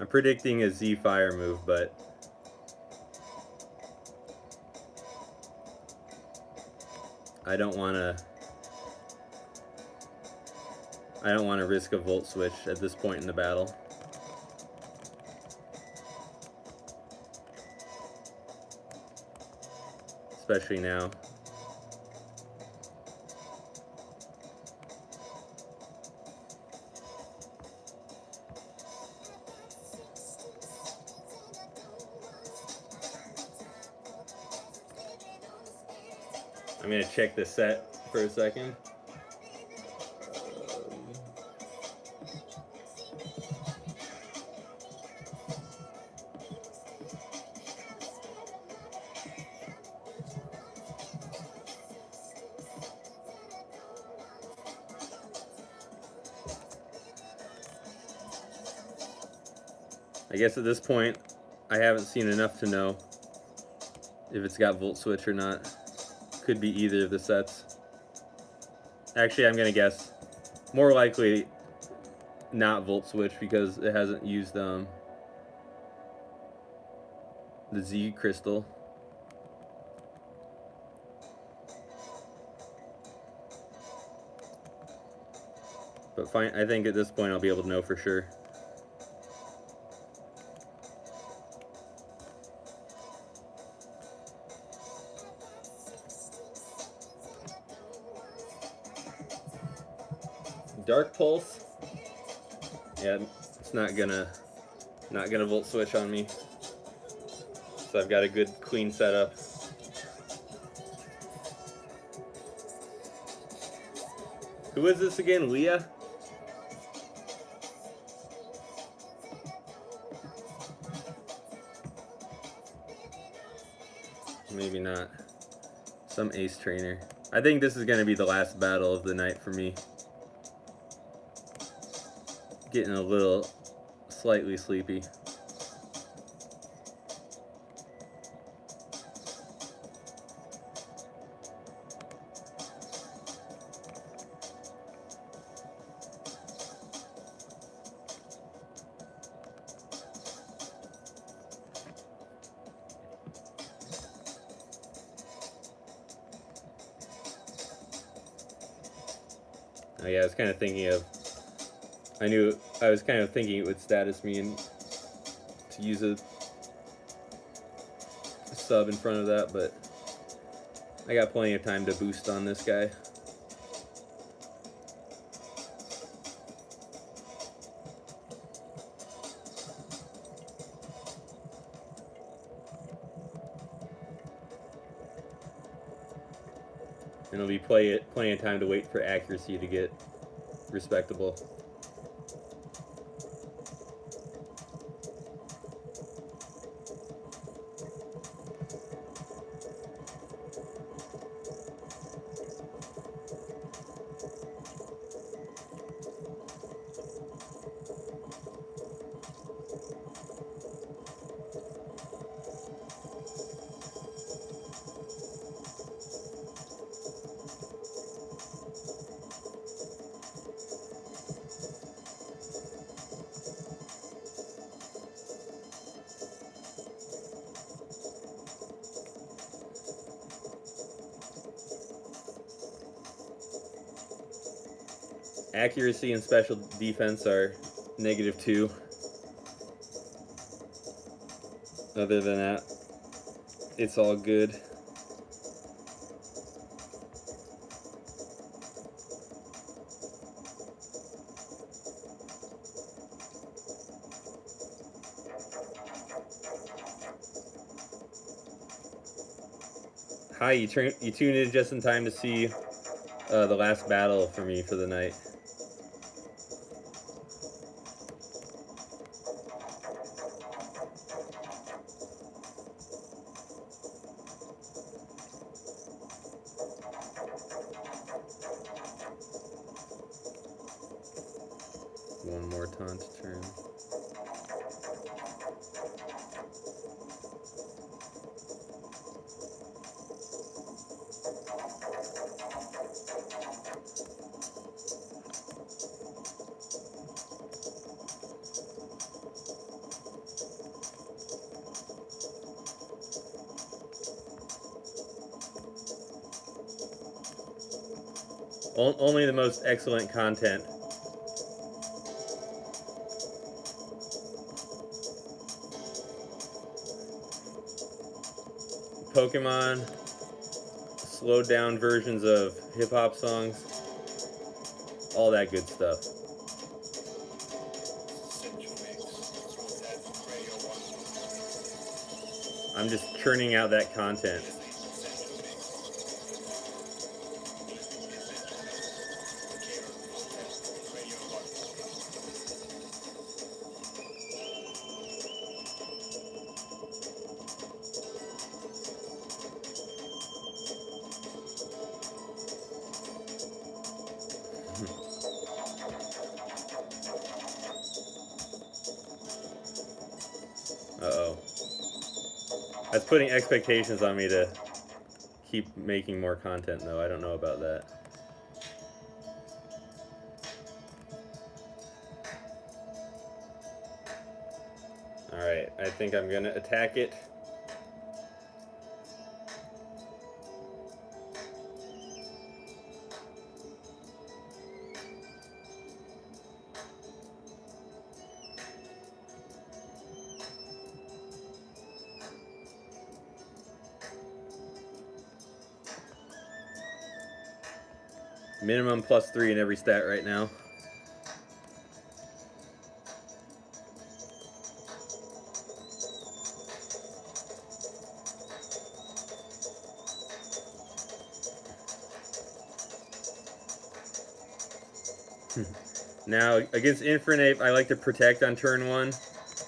I'm predicting a Z fire move, but I don't want to risk a volt switch at this point in the battle. Especially now. I'm gonna check the set for a second. I guess at this point, I haven't seen enough to know if it's got volt switch or not. Could be either of the sets. Actually, I'm gonna guess more likely not volt switch because it hasn't used the Z crystal. But fine, I think at this point I'll be able to know for sure. Dark Pulse. Yeah, it's not gonna volt switch on me. So I've got a good clean setup. Who is this again? Leah? Maybe not. Some ace trainer. I think this is gonna be the last battle of the night for me. Getting a little slightly sleepy. Oh yeah, I was kind of thinking of, I was kind of thinking it would status me and to use a sub in front of that, but I got plenty of time to boost on this guy. And it'll be plenty of time to wait for accuracy to get respectable. Accuracy and special defense are -2. Other than that, it's all good. Hi, you tuned in just in time to see the last battle for me for the night. One more taunt turn. Only the most excellent content. Pokemon, slowed down versions of hip-hop songs, all that good stuff. Essential mix. Quartet, Radio 1. I'm just churning out that content. Essential mix. Essential mix. Kiro Quartet, Radio 1. Uh-oh. That's putting expectations on me to keep making more content, though. I don't know about that. Alright, I think I'm gonna attack it. Minimum +3 in every stat right now. Now, against Entrainment, I like to protect on turn 1.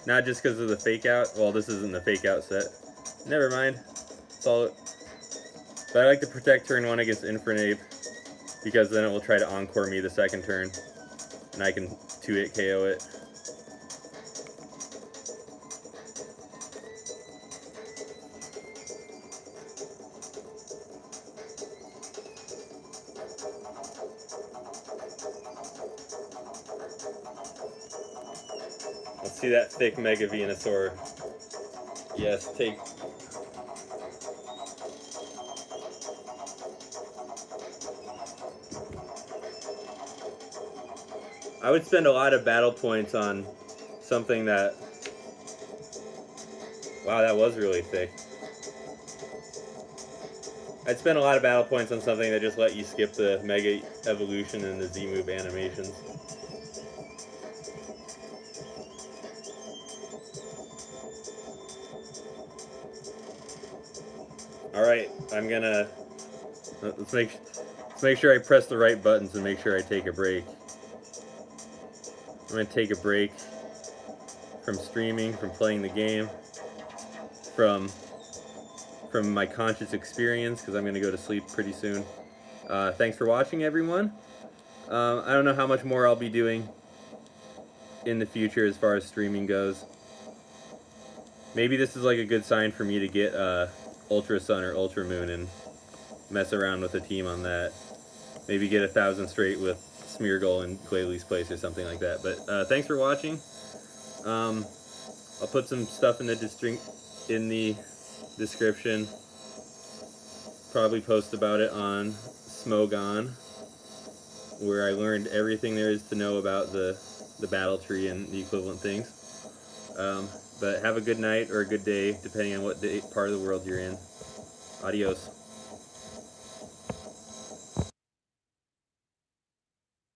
Not just because of the fake out. Well, this isn't the fake out set. Never mind. It's all... But I like to protect turn 1 against Entrainment because then it will try to encore me the second turn. And I can 2-hit KO it. Let's see that thick Mega Venusaur. Yes, take... I would spend a lot of battle points on something that... Wow, that was really thick. I'd spend a lot of battle points on something that just let you skip the Mega Evolution and the Z-move animations. Alright, I'm gonna... Let's make sure I press the right buttons and make sure I take a break. I'm going to take a break from streaming, from playing the game, from my conscious experience, because I'm going to go to sleep pretty soon. Thanks for watching, everyone. I don't know how much more I'll be doing in the future as far as streaming goes. Maybe this is like a good sign for me to get Ultra Sun or Ultra Moon and mess around with a team on that. Maybe get 1,000 straight with Smeargle in Glalie's place or something like that. But thanks for watching. I'll put some stuff in the description. Probably post about it on Smogon, where I learned everything there is to know about the battle tree and the equivalent things. But have a good night or a good day, depending on what part of the world you're in. Adios.